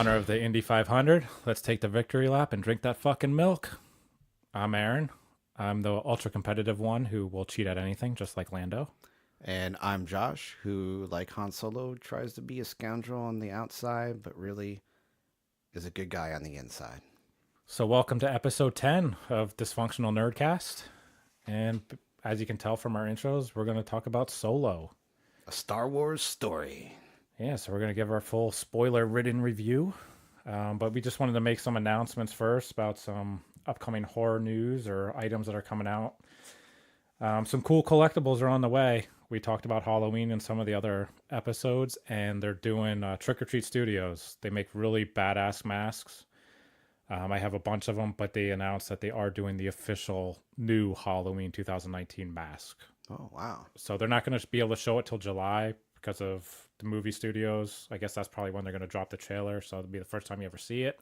honor of the Indy 500, let's take the victory lap and drink that fucking milk. I'm Aaron. I'm the ultra competitive one who will cheat at anything, just like Lando. And I'm Josh, who, like Han Solo, tries to be a scoundrel on the outside, but really is a good guy on the inside. So, welcome to episode 10 of Dysfunctional Nerdcast. And as you can tell from our intros, we're going to talk about Solo. A Star Wars story. Yeah, so we're going to give our full spoiler-ridden review. But we just wanted to make some announcements first about some upcoming horror news or items that are coming out. Some cool collectibles are on the way. We talked about Halloween in some of the other episodes, and they're doing Trick or Treat Studios. They make really badass masks. I have a bunch of them, but they announced that they are doing the official new Halloween 2019 mask. Oh, wow. So they're not going to be able to show it till July because of the movie studios. I guess that's probably when they're going to drop the trailer, so it'll be the first time you ever see it.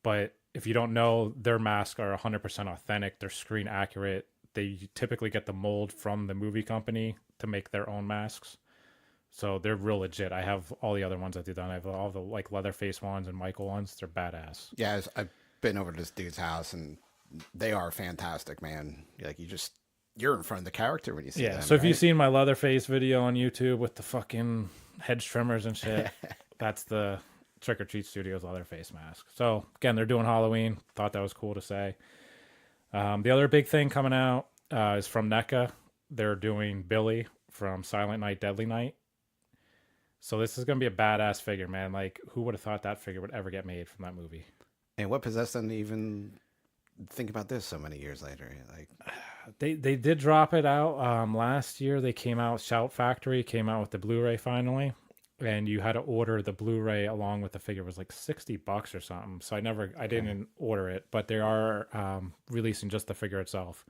But if you don't know, their masks are 100% authentic. They're screen accurate. They typically get the mold from the movie company to make their own masks. So they're real legit. I have all the other ones that they've done. I have all the like Leatherface ones and Michael ones. They're badass. Yeah, I've been over to this dude's house, and they are fantastic, man. Like, you're in front of the character when you see them. Yeah, so if right? you've seen my Leatherface video on YouTube with the fucking hedge trimmers and shit, that's the Trick or Treat Studios Leatherface mask. So again, they're doing Halloween. Thought that was cool to say. The other big thing coming out is from NECA. They're doing Billy from Silent Night, Deadly Night. So this is going to be a badass figure, man. Like, who would have thought that figure would ever get made from that movie? And what possessed them to even think about this so many years later? Like, They did drop it out last year. They came out, Shout Factory came out with the Blu-ray finally. And you had to order the Blu-ray along with the figure. It was like $60 or something. So I didn't order it, but they are releasing just the figure itself.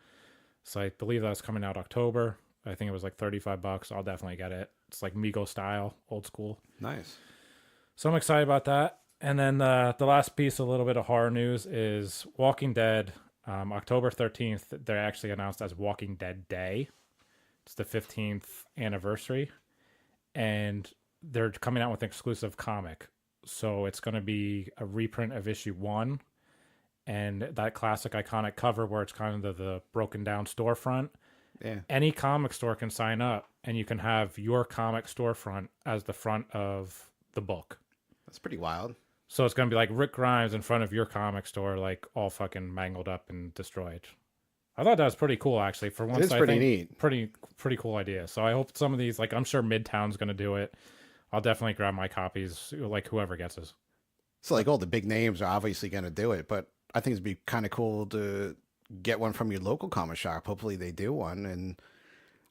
So I believe that's coming out October. I think it was like $35. I'll definitely get it. It's like Mego style, old school. nice. So I'm excited about that. And then the last piece, a little bit of horror news, is Walking Dead. October 13th, they're actually announced as Walking Dead Day. It's the 15th anniversary. And they're coming out with an exclusive comic. So it's going to be a reprint of issue 1. And that classic iconic cover where it's kind of the broken down storefront. Yeah. Any comic store can sign up and you can have your comic storefront as the front of the book. That's pretty wild. So it's going to be like Rick Grimes in front of your comic store, like all fucking mangled up and destroyed. I thought that was pretty cool, actually. For once, It's pretty neat. Pretty cool idea. So I hope some of these, like I'm sure Midtown's going to do it. I'll definitely grab my copies, like whoever gets us. So, like, all the big names are obviously going to do it, but I think it'd be kind of cool to get one from your local comic shop. Hopefully they do one. And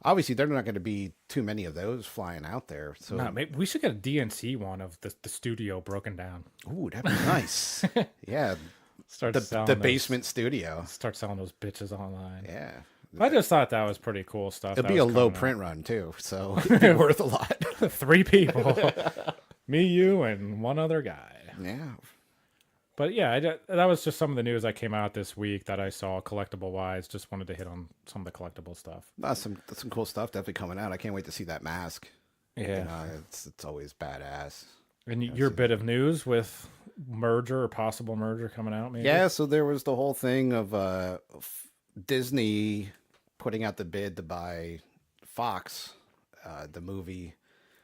obviously there are not going to be too many of those flying out there. So No, maybe we should get a DNC one of the studio broken down. ooh, that'd be nice. Yeah. Start selling The those- basement studio. Start selling those bitches online. Yeah. I just thought that was pretty cool stuff. It'll that be a was low coming out. print run too. So it'd be worth a lot. 3 people. Me, you, and one other guy. Yeah. But yeah, that was just some of the news that came out this week that I saw collectible wise. Just wanted to hit on some of the collectible stuff. That's some cool stuff definitely coming out. I can't wait to see that mask. Yeah. You know, it's always badass. And your bit of news with merger or possible merger coming out, maybe? Yeah, so there was the whole thing of Disney putting out the bid to buy Fox, the movie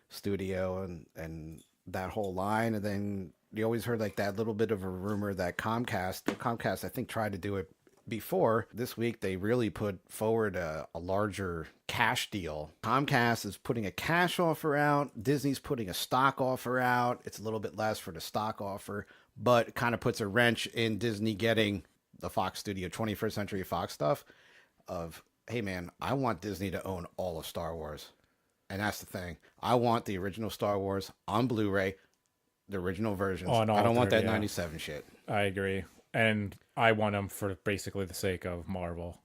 studio, and that whole line. And then you always heard like that little bit of a rumor that Comcast, I think, tried to do it before. This week, they really put forward a larger cash deal. Comcast is putting a cash offer out. Disney's putting a stock offer out. It's a little bit less for the stock offer, but it kind of puts a wrench in Disney getting the Fox Studio 21st Century Fox stuff of, hey man, I want Disney to own all of Star Wars. And that's the thing. I want the original Star Wars on Blu-ray, the original versions. I don't want that 97 shit. I agree. And I want them for basically the sake of Marvel.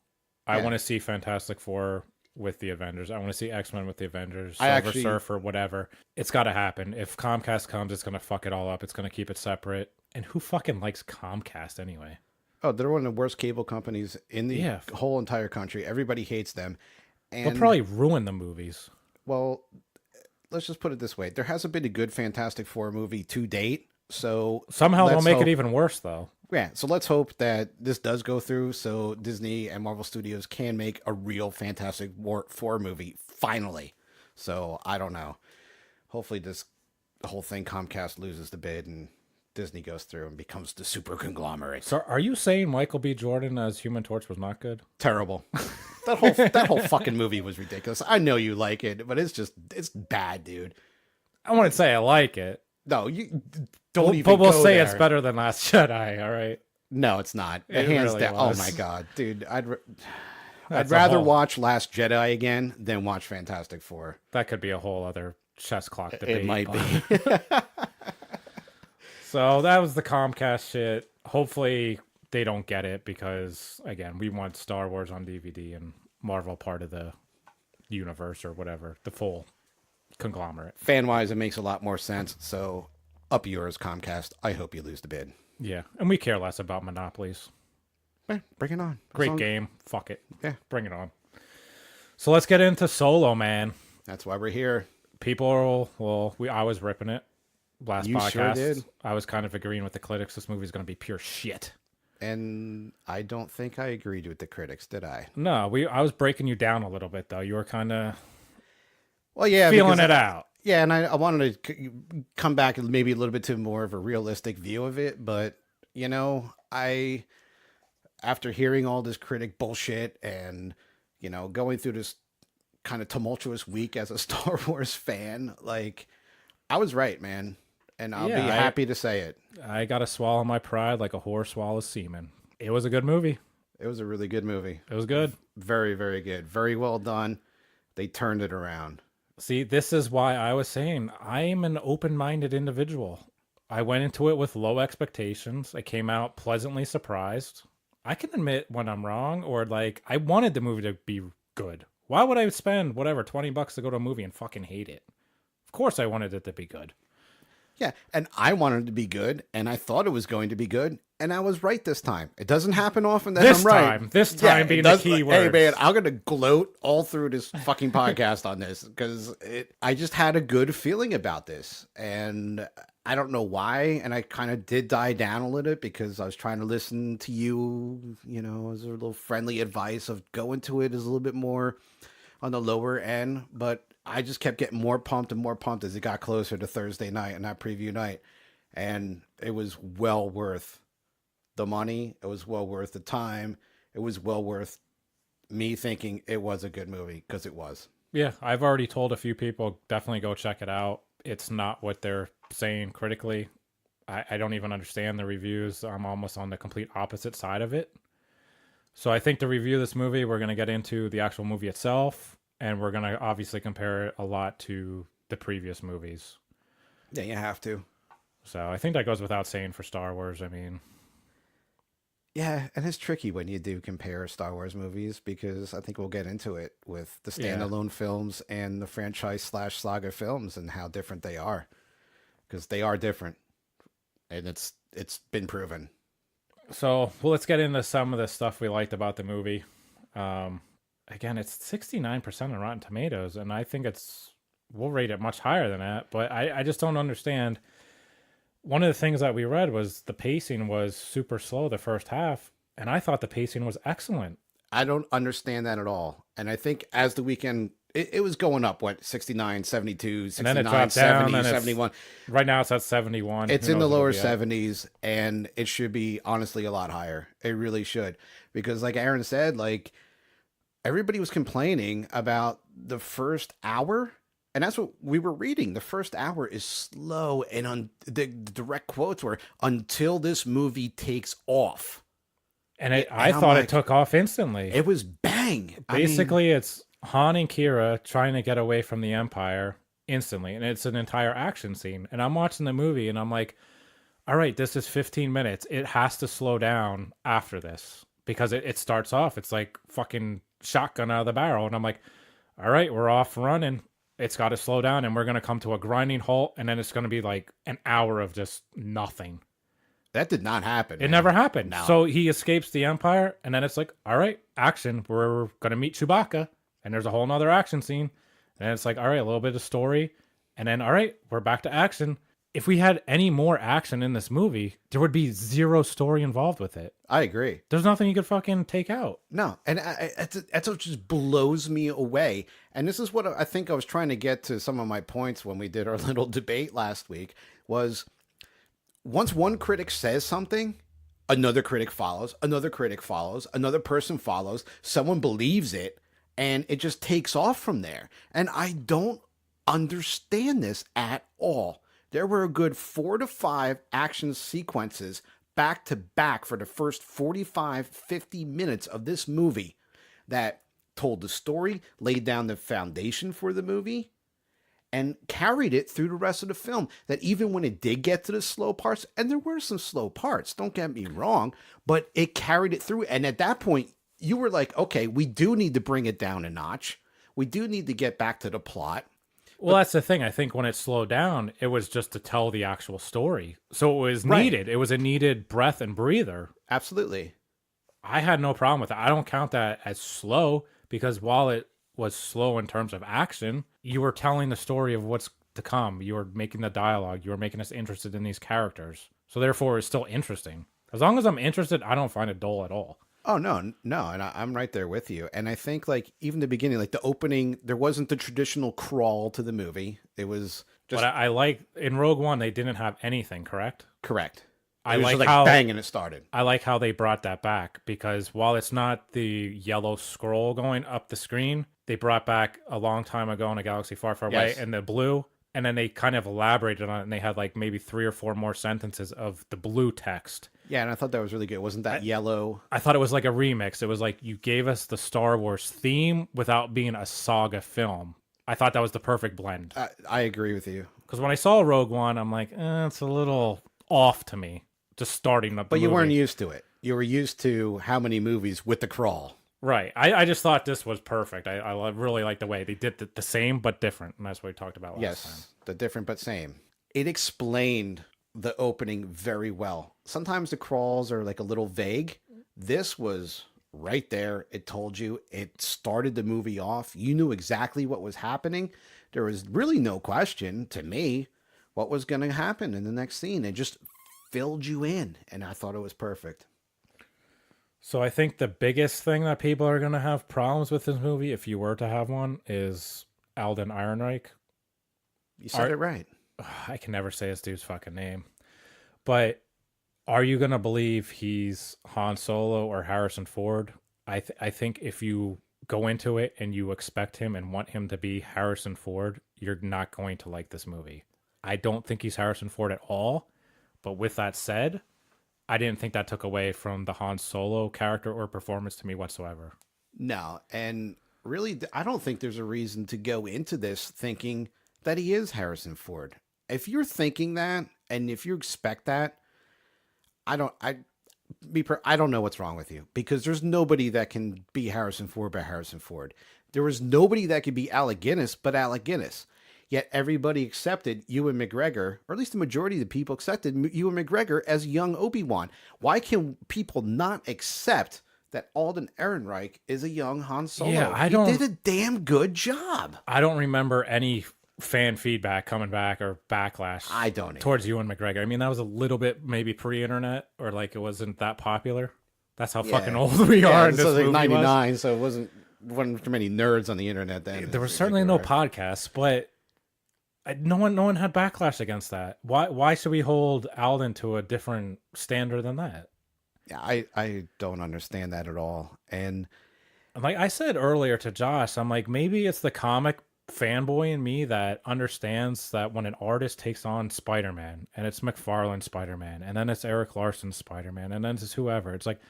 I want to see Fantastic Four with the Avengers. I want to see X-Men with the Avengers, Silver Surfer, whatever. It's got to happen. If Comcast comes, it's going to fuck it all up. It's going to keep it separate. And who fucking likes Comcast anyway? Oh, they're one of the worst cable companies in the whole entire country. Everybody hates them. And they'll probably ruin the movies. Well, let's just put it this way. There hasn't been a good Fantastic Four movie to date. So Somehow they'll let's make it hope. even worse, though. Yeah, so let's hope that this does go through so Disney and Marvel Studios can make a real Fantastic Four movie finally. So I don't know. Hopefully this whole thing Comcast loses the bid and Disney goes through and becomes the super conglomerate. So are you saying Michael B. Jordan as Human Torch was not good? Terrible. That whole fucking movie was ridiculous. I know you like it, but it's bad, dude. I wouldn't say I like it. No, you don't even. But we'll go say there. it's better than Last Jedi, all right? No, it's not. It Hands really down. was. Oh my god, dude! I'd That's a rather whole- watch Last Jedi again than watch Fantastic Four. That could be a whole other chess clock debate. It might but- be. So that was the Comcast shit. Hopefully they don't get it because, again, we want Star Wars on DVD and Marvel part of the universe or whatever, the full conglomerate. Fan wise, it makes a lot more sense. So up yours, Comcast. I hope you lose the bid. Yeah, and we care less about monopolies. Bring it on. Great game. Fuck it. Yeah. Bring it on. So let's get into Solo, man. That's why we're here. People, I was ripping it last You podcast. sure did. I was kind of agreeing with the critics. This movie's going to be pure shit. And I don't think I agreed with the critics, did I? No, I was breaking you down a little bit, though. You were kind of Well, yeah, feeling because it out. Yeah, and I wanted to come back maybe a little bit to more of a realistic view of it, but after hearing all this critic bullshit and going through this kind of tumultuous week as a Star Wars fan, like I was right, man, and I'll be happy to say it. I got to swallow my pride like a horse swallows semen. It was a good movie. It was a really good movie. It was good. Very, very good. Very well done. They turned it around. See, this is why I was saying I'm an open-minded individual. I went into it with low expectations. I came out pleasantly surprised. I can admit when I'm wrong or like I wanted the movie to be good. Why would I spend whatever $20 to go to a movie and fucking hate it? Of course I wanted it to be good. Yeah, and I wanted it to be good, and I thought it was going to be good, and I was right this time. It doesn't happen often that I'm right. This time being the key word. Hey, man, I'm going to gloat all through this fucking podcast on this because I just had a good feeling about this, and I don't know why, and I kind of did die down a little bit because I was trying to listen to you, as a little friendly advice of go into it as a little bit more on the lower end, but I just kept getting more pumped and more pumped as it got closer to Thursday night and that preview night. And it was well worth the money. It was well worth the time. It was well worth me thinking it was a good movie because it was. Yeah, I've already told a few people, definitely go check it out. It's not what they're saying critically. I don't even understand the reviews. I'm almost on the complete opposite side of it. So I think to review this movie, we're going to get into the actual movie itself. And we're going to obviously compare it a lot to the previous movies. Yeah, you have to. So I think that goes without saying for Star Wars. I mean, yeah, and it's tricky when you do compare Star Wars movies because I think we'll get into it with the standalone films and the franchise/saga films and how different they are. Because they are different. And it's been proven. So, well, let's get into some of the stuff we liked about the movie. Again, it's 69% on Rotten Tomatoes, and I think we'll rate it much higher than that, but I just don't understand. One of the things that we read was the pacing was super slow the first half, and I thought the pacing was excellent. I don't understand that at all. And I think as the weekend, it was going up, 69, 72, 69, and then it dropped 70, down, 71. Right now it's at 71. It's Who in the knows what lower it'll be at. 70s, and it should be honestly a lot higher. It really should. Because like Aaron said, like everybody was complaining about the first hour. And that's what we were reading. The first hour is slow. And the direct quotes were, until this movie takes off. And I thought it took off instantly. It was bang. Basically, it's Han and Kira trying to get away from the Empire instantly. And it's an entire action scene. And I'm watching the movie and I'm like, all right, this is 15 minutes. It has to slow down after this. Because it starts off, it's like fucking shotgun out of the barrel. And I'm like, all right, we're off running. It's got to slow down and we're going to come to a grinding halt. And then it's going to be like an hour of just nothing. That did not happen. It never happened. No. So he escapes the Empire. And then it's like, all right, action. We're going to meet Chewbacca. And there's a whole nother action scene. And it's like, all right, a little bit of story. And then, all right, we're back to action. if we had any more action in this movie, there would be zero story involved with it. I agree. There's nothing you could fucking take out. No, and that's what just blows me away. And this is what I think I was trying to get to some of my points when we did our little debate last week was once one critic says something, another critic follows, another critic follows, another person follows, someone believes it, and it just takes off from there. And I don't understand this at all. There were a good 4 to 5 action sequences back to back for the first 45, 50 minutes of this movie that told the story, laid down the foundation for the movie, and carried it through the rest of the film. That even when it did get to the slow parts, and there were some slow parts, don't get me wrong, but it carried it through. And at that point, you were like, okay, we do need to bring it down a notch. We do need to get back to the plot. Well, that's the thing. I think when it slowed down, it was just to tell the actual story. So it was needed. It was a needed breath and breather. Absolutely. I had no problem with it. I don't count that as slow because while it was slow in terms of action, you were telling the story of what's to come. You were making the dialogue. You were making us interested in these characters. So therefore, it's still interesting. As long as I'm interested, I don't find it dull at all. Oh, no. And I'm right there with you. And I think like even the beginning, like the opening, there wasn't the traditional crawl to the movie. It was just. But I like in Rogue One, they didn't have anything, correct? Correct. I It was like just like how bang and it started. I like how they brought that back because while it's not the yellow scroll going up the screen, they brought back a long time ago in a galaxy far, far away, Yes. and the blue, and then they kind of elaborated on it, and they had like maybe 3 or 4 more sentences of the blue text. Yeah, and I thought that was really good. Wasn't that yellow? I thought it was like a remix. It was like you gave us the Star Wars theme without being a saga film. I thought that was the perfect blend. I agree with you. Because when I saw Rogue One, I'm like, it's a little off to me. Just starting up. But you weren't used to it. You were used to how many movies with the crawl. Right. I just thought this was perfect. I really like the way they did the same but different. And that's what we talked about last time. Yes, the different but same. It explained the opening very well. Sometimes the crawls are like a little vague. This was right there. It told you. It started the movie off. You knew exactly what was happening. There was really no question to me what was going to happen in the next scene. It just filled you in, and I thought it was perfect. So I think the biggest thing that people are going to have problems with this movie, if you were to have one, is Alden Ehrenreich. You said it right. I can never say this dude's fucking name. But are you going to believe he's Han Solo or Harrison Ford? I think if you go into it and you expect him and want him to be Harrison Ford, you're not going to like this movie. I don't think he's Harrison Ford at all. But with that said, I didn't think that took away from the Han Solo character or performance to me whatsoever. No, and really, I don't think there's a reason to go into this thinking that he is Harrison Ford. If you're thinking that, and if you expect that, I don't know what's wrong with you because there's nobody that can be Harrison Ford but Harrison Ford. There was nobody that could be Alec Guinness but Alec Guinness. Yet everybody accepted Ewan McGregor, or at least the majority of the people accepted Ewan McGregor as young Obi-Wan. Why can people not accept that Alden Ehrenreich is a young Han Solo? Yeah, He did a damn good job. I don't remember any fan feedback coming back or backlash I don't towards Ewan McGregor. I mean, that was a little bit maybe pre-internet or like it wasn't that popular. That's how fucking old we are. In this was like movie 99, so it wasn't too many nerds on the internet then. There was certainly no podcasts, but no one had backlash against that. Why should we hold Alden to a different standard than that? Yeah, I don't understand that at all. And like I said earlier to Josh, I'm like, maybe it's the comic fanboy in me that understands that when an artist takes on Spider-Man and it's McFarlane's Spider-Man and then it's Eric Larson's Spider-Man and then it's whoever, it's like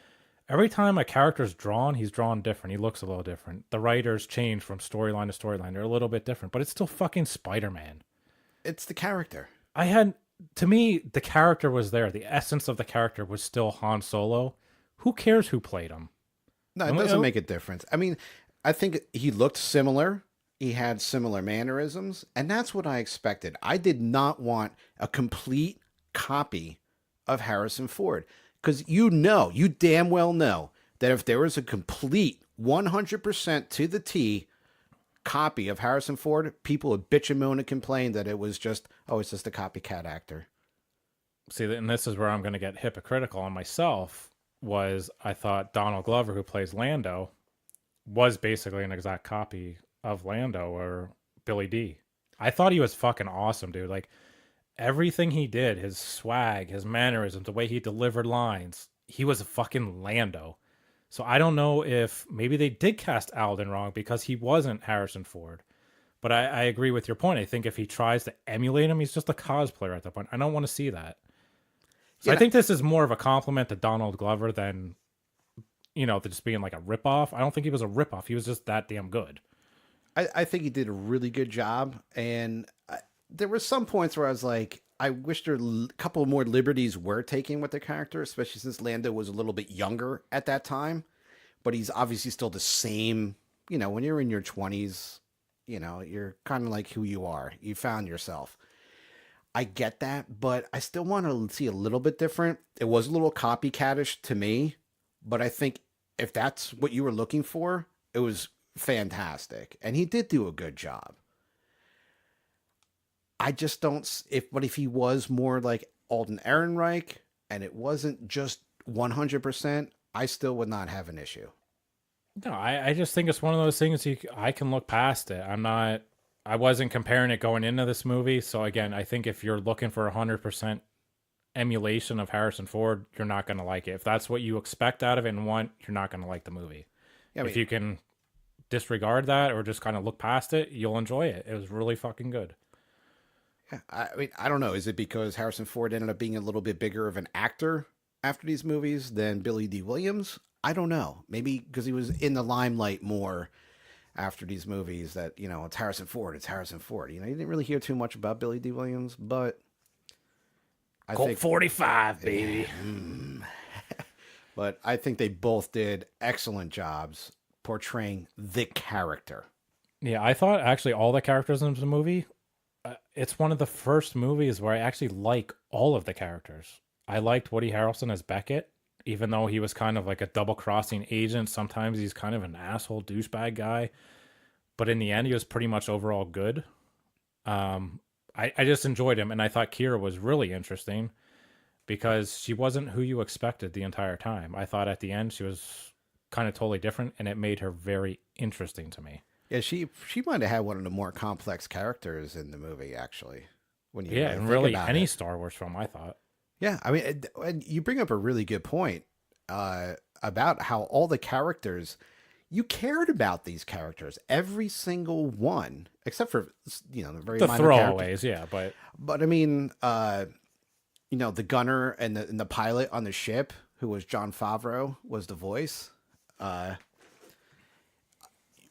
every time a character's drawn, he's drawn different. He looks a little different. The writers change from storyline to storyline. They're a little bit different, but it's still fucking Spider-Man. it's the character. To me, the character was there. The essence of the character was still Han Solo. Who cares who played him? No, it doesn't make a difference. I mean, I think he looked similar. He had similar mannerisms, and that's what I expected. I did not want a complete copy of Harrison Ford because you damn well know that if there was a complete 100% to the T copy of Harrison Ford, people would bitch and moan and complain that it was just, oh, it's just a copycat actor. See, and this is where I'm going to get hypocritical on myself, was I thought Donald Glover, who plays Lando, was basically an exact copy of Lando or Billy D. I thought he was fucking awesome, dude. Like, everything he did, his swag, his mannerisms, the way he delivered lines, he was a fucking Lando. So I don't know if maybe they did cast Alden wrong because he wasn't Harrison Ford. But I agree with your point. I think if he tries to emulate him, he's just a cosplayer at that point. I don't want to see that. So Yeah, I think this is more of a compliment to Donald Glover than, just being like a ripoff. I don't think he was a ripoff. He was just that damn good. I think he did a really good job. And there were some points where I was like, I wish there a couple more liberties were taken with the character, especially since Lando was a little bit younger at that time. But he's obviously still the same. When you're in your 20s, you're kind of like who you are. You found yourself. I get that, but I still want to see a little bit different. It was a little copycatish to me, but I think if that's what you were looking for, it was fantastic. And he did do a good job. I just don't, if he was more like Alden Ehrenreich and it wasn't just 100%, I still would not have an issue. No, I just think it's one of those things I can look past it. I wasn't comparing it going into this movie. So again, I think if you're looking for 100% emulation of Harrison Ford, you're not going to like it. If that's what you expect out of it and want, you're not going to like the movie. Yeah, if you can disregard that or just kind of look past it, you'll enjoy it. It was really fucking good. Yeah, I mean, I don't know. Is it because Harrison Ford ended up being a little bit bigger of an actor after these movies than Billy D. Williams? I don't know. Maybe because he was in the limelight more after these movies that, it's Harrison Ford. It's Harrison Ford. You didn't really hear too much about Billy D. Williams, but I Colt think 45, baby. But I think they both did excellent jobs portraying the character. Yeah, I thought actually all the characters in the movie, it's one of the first movies where I actually like all of the characters. I liked Woody Harrelson as Beckett, even though he was kind of like a double-crossing agent. Sometimes he's kind of an asshole douchebag guy. But in the end, he was pretty much overall good. I just enjoyed him, and I thought Kira was really interesting because she wasn't who you expected the entire time. I thought at the end she was kind of totally different, and it made her very interesting to me. Yeah, she might have had one of the more complex characters in the movie, actually. When you and really any Star Wars film, I thought. Yeah, I mean, and you bring up a really good point about how all the characters, you cared about these characters, every single one, except for the very the minor throwaways, characters. yeah. But I mean, the gunner and the pilot on the ship, who was Jon Favreau, was the voice.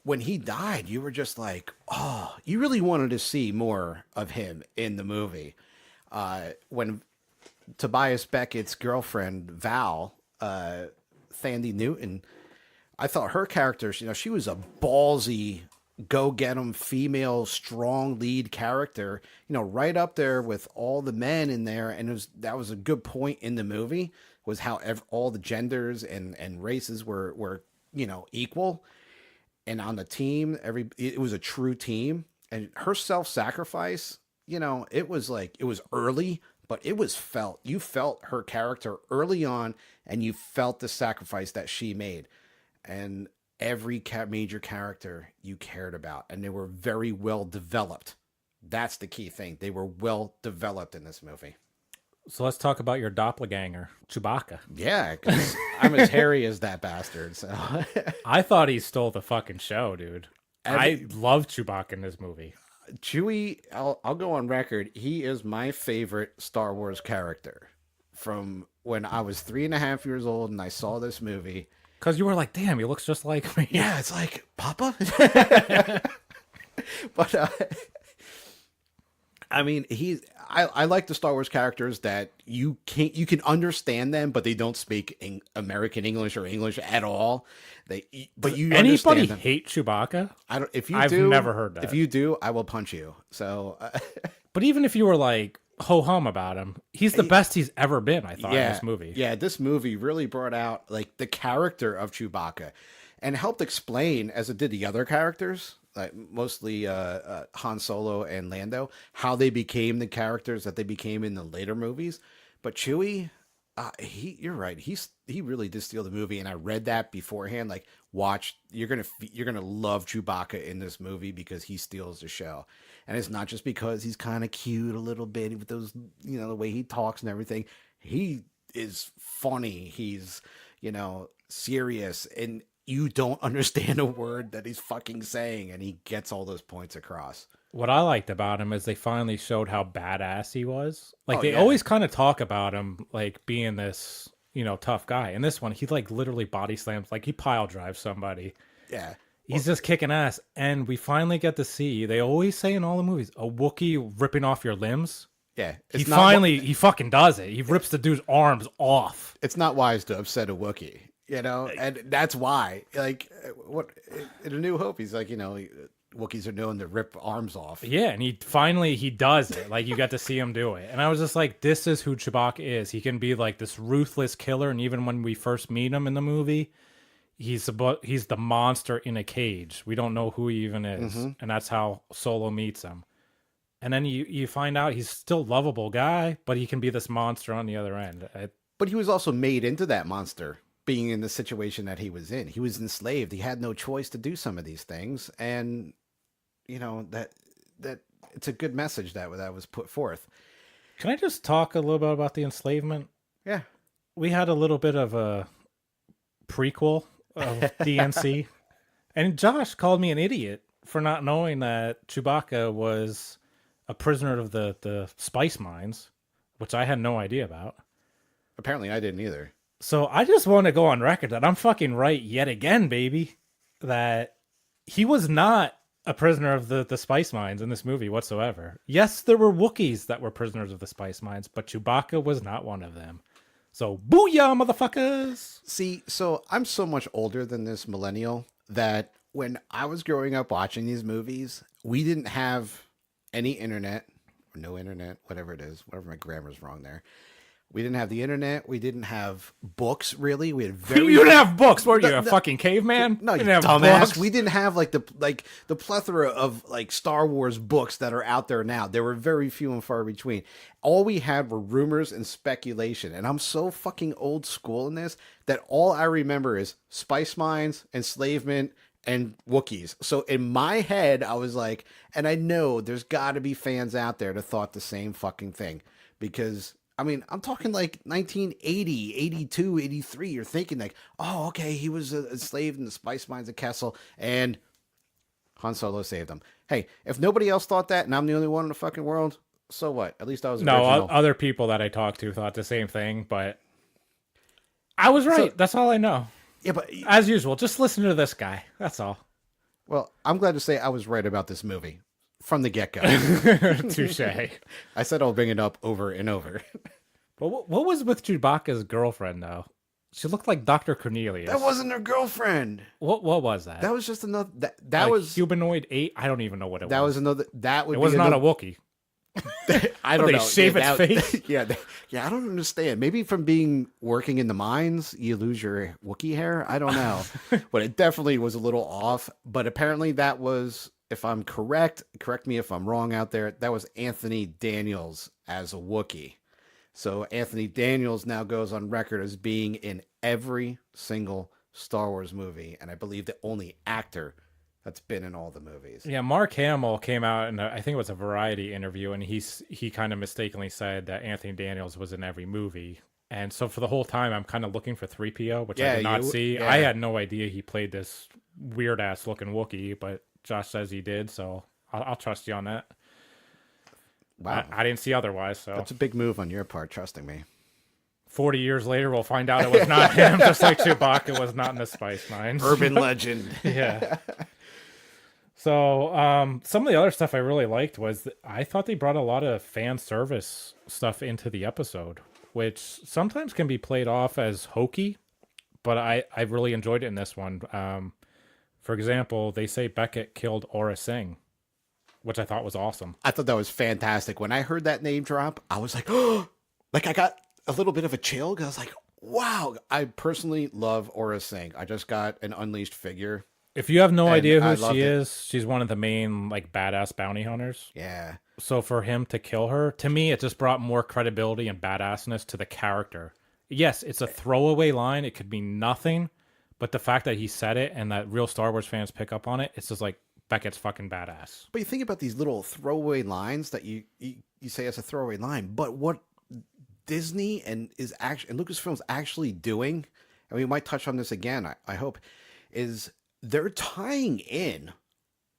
When he died, you were just like, oh, you really wanted to see more of him in the movie. When Tobias Beckett's girlfriend, Val, Thandie Newton, I thought her character, she was a ballsy, go-get-em female, strong lead character, right up there with all the men in there. And that was a good point in the movie, was how all the genders and races were equal. And on the team, it was a true team. And her self-sacrifice, it was early, but it was felt. You felt her character early on, and you felt the sacrifice that she made. And every major character you cared about, and they were very well developed. That's the key thing. They were well developed in this movie. So let's talk about your doppelganger, Chewbacca. Yeah, because I'm as hairy as that bastard. So I thought he stole the fucking show, dude. I love Chewbacca in this movie. Chewie, I'll go on record. He is my favorite Star Wars character from when I was 3.5 years old and I saw this movie. Because you were like, damn, he looks just like me. Yeah, it's like, Papa? But, I mean, I like the Star Wars characters that you can understand them, but they don't speak American English or English at all. But you anybody them. Hate Chewbacca? I don't. If you I've do, never heard that. If you do, I will punch you. So, but even if you were like ho hum about him, he's the best he's ever been. I thought in this movie. Yeah, this movie really brought out like the character of Chewbacca, and helped explain, as it did the other characters, like mostly Han Solo and Lando, how they became the characters that they became in the later movies. But Chewie, you're right. He really did steal the movie, and I read that beforehand. Like, watch, you're gonna love Chewbacca in this movie because he steals the show, and it's not just because he's kind of cute a little bit with those, the way he talks and everything. He is funny. He's, serious, and you don't understand a word that he's fucking saying, and he gets all those points across. What I liked about him is they finally showed how badass he was. Like, Oh they yeah, always kind of talk about him like being this, tough guy. In this one, he like literally body slams, like he pile drives somebody. yeah. He's just kicking ass. And we finally get to see, they always say in all the movies, a Wookiee ripping off your limbs. Yeah, He fucking does it. He rips the dude's arms off. It's not wise to upset a Wookiee, and that's why. Like, what in A New Hope, he's like, Wookiees are known to rip arms off. Yeah, and he does it. Like, you got to see him do it. And I was just like, this is who Chewbacca is. He can be like this ruthless killer, and even when we first meet him in the movie, he's the monster in a cage. We don't know who he even is. And that's how Solo meets him. And then you find out he's still a lovable guy, but he can be this monster on the other end. But he was also made into that monster, being in the situation that he was in. He was enslaved. He had no choice to do some of these things, and that it's a good message that was put forth. Can I just talk a little bit about the enslavement? Yeah, We had a little bit of a prequel of DNC, and Josh called me an idiot for not knowing that Chewbacca was a prisoner of the spice mines, which I had no idea about. apparently I didn't either. So I just want to go on record that I'm fucking right yet again, baby. That he was not a prisoner of the spice mines in this movie whatsoever. Yes, there were Wookiees that were prisoners of the spice mines, but Chewbacca was not one of them. So booyah, motherfuckers! See, so I'm so much older than this millennial that when I was growing up watching these movies, we didn't have any internet, or no internet, whatever it is, whatever my grammar's wrong there. We didn't have the internet. We didn't have books, really. We had You didn't have books. What are you, a fucking caveman? No, you didn't have dumbass. books. We didn't have the plethora of like Star Wars books that are out there now. There were very few and far between. All we had were rumors and speculation. And I'm so fucking old school in this that all I remember is spice mines, enslavement, and Wookiees. So in my head, I was like, and I know there's got to be fans out there that thought the same fucking thing, because I mean, I'm talking like 1980, 82, 83. You're thinking like, oh, okay, he was enslaved in the spice mines of Kessel, and Han Solo saved him. Hey, if nobody else thought that, and I'm the only one in the fucking world, so what? At least I was original. Other people that I talked to thought the same thing, but I was right. So, that's all I know. Yeah, but As usual, just listen to this guy. That's all. well, I'm glad to say I was right about this movie from the get-go. Touche. I said I'll bring it up over and over. But what was with Chewbacca's girlfriend, though? She looked like Dr. Cornelius. That wasn't her girlfriend. What was that? That was just another. That Like was humanoid 8? I don't even know what it was. that was another. That would. It was be not another, a Wookiee. I don't They know. shave Yeah, its face? Yeah, yeah. I don't understand. Maybe from being working in the mines, you lose your Wookiee hair. I don't know, but it definitely was a little off. But apparently, that was, if I'm correct me if I'm wrong out there. That was Anthony Daniels as a Wookiee. So Anthony Daniels now goes on record as being in every single Star Wars movie, and I believe the only actor that's been in all the movies. Yeah, Mark Hamill came out in I think it was a Variety interview, and he kind of mistakenly said that Anthony Daniels was in every movie. And so for the whole time, I'm kind of looking for 3PO, which I did not see. Yeah. I had no idea he played this weird-ass looking Wookiee, but Josh says he did, so I'll trust you on that. Wow. I didn't see otherwise, so. That's a big move on your part, trusting me. 40 years later, we'll find out it was not him, just like Chewbacca was not in the spice mines. Urban legend. Yeah. So some of the other stuff I really liked was I thought they brought a lot of fan service stuff into the episode, which sometimes can be played off as hokey, but I really enjoyed it in this one. For example, they say Beckett killed Aura Singh, which I thought was awesome. I thought that was fantastic. When I heard that name drop, I was like, oh, like I got a little bit of a chill. I was like, wow. I personally love Aura Singh. I just got an Unleashed figure, If you have no and idea I who she loved it. is, she's one of the main like badass bounty hunters. Yeah. So for him to kill her, to me, it just brought more credibility and badassness to the character. Yes, it's a throwaway line. It could be nothing, but the fact that he said it and that real Star Wars fans pick up on it, it's just like Beckett's fucking badass. But you think about these little throwaway lines that you say as a throwaway line, but what Disney and Lucasfilm's actually doing, and we might touch on this again, I hope, is they're tying in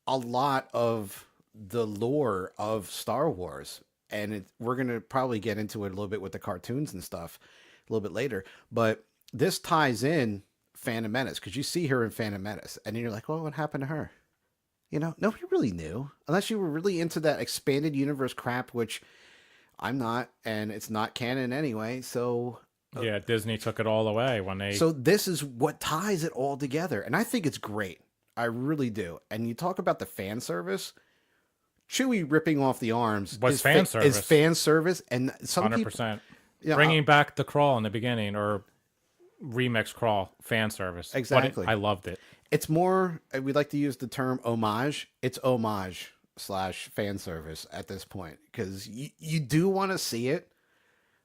a lot of the lore of Star Wars. And we're going to probably get into it a little bit with the cartoons and stuff a little bit later. But this ties in Phantom Menace because you see her in Phantom Menace and you're like, well, what happened to her? You know, nobody really knew unless you were really into that expanded universe crap, which I'm not, and it's not canon anyway. So Yeah, Disney took it all away when they. so this is what ties it all together. And I think it's great. I really do. And you talk about the fan service. Chewie ripping off the arms Was is fan service. is fan service, and some 100%. people, yeah, Bringing back the crawl in the beginning or remix crawl, fan service. Exactly. I loved it. it's more. We like to use the term homage. It's homage slash fan service at this point because you do want to see it,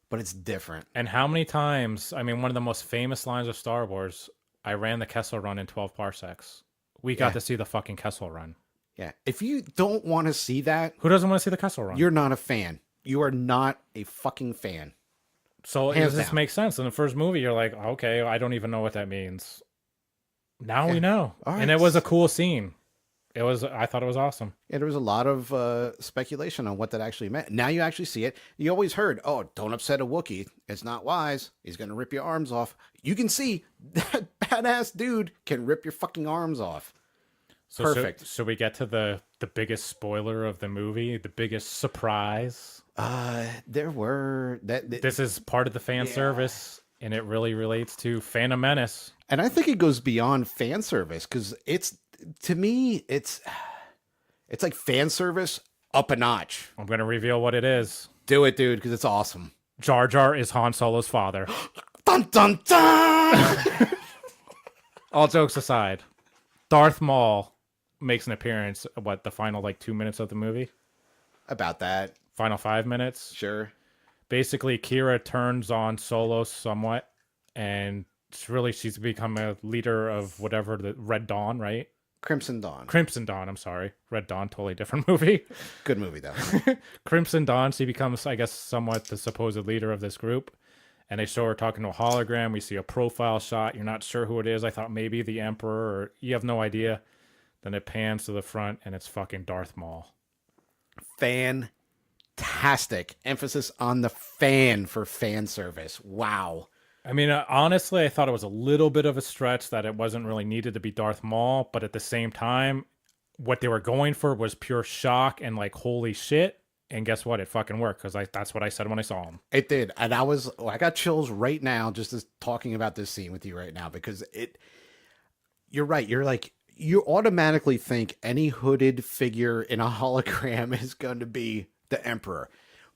but it's different. And how many times, I mean, one of the most famous lines of Star Wars, I ran the Kessel Run in 12 parsecs. We got Yeah. to see the fucking Kessel Run. Yeah, if you don't want to see that, Who doesn't want to see the Kessel Run? you're not a fan. You are not a fucking fan. So it Hands just down. makes sense. In the first movie, you're like, okay, I don't even know what that means. Now we know. All right. And it was a cool scene. I thought it was awesome. Yeah, there was a lot of speculation on what that actually meant. Now you actually see it. You always heard, oh, don't upset a Wookiee. It's not wise. He's going to rip your arms off. You can see that badass dude can rip your fucking arms off. So Perfect. So we get to the biggest spoiler of the movie, the biggest surprise. There were that, This is part of the fan service, and it really relates to Phantom Menace. and I think it goes beyond fan service because to me it's like fan service up a notch. I'm going to reveal what it is. Do it, dude, because it's awesome. Jar Jar is Han Solo's father. Dun dun dun. All jokes aside, Darth Maul makes an appearance, the final 2 minutes of the movie? About that, Final 5 minutes? sure. Basically, Kira turns on Solo somewhat, and she's become a leader of whatever, the Red Dawn, right? Crimson Dawn, Crimson Dawn, I'm sorry. Red Dawn, totally different movie. good movie though. Crimson Dawn, she becomes, I guess, somewhat the supposed leader of this group. And they show her talking to a hologram. We see a profile shot. You're not sure who it is. I thought maybe the Emperor, or you have no idea. Then it pans to the front, and it's fucking Darth Maul. Fantastic emphasis on the fan for fan service. Wow. I mean, honestly, I thought it was a little bit of a stretch that it wasn't really needed to be Darth Maul. But at the same time, what they were going for was pure shock and holy shit. And guess what? It fucking worked because that's what I said when I saw him. It did, and I got chills right now just as talking about this scene with you right now because you're right. You automatically think any hooded figure in a hologram is going to be the Emperor,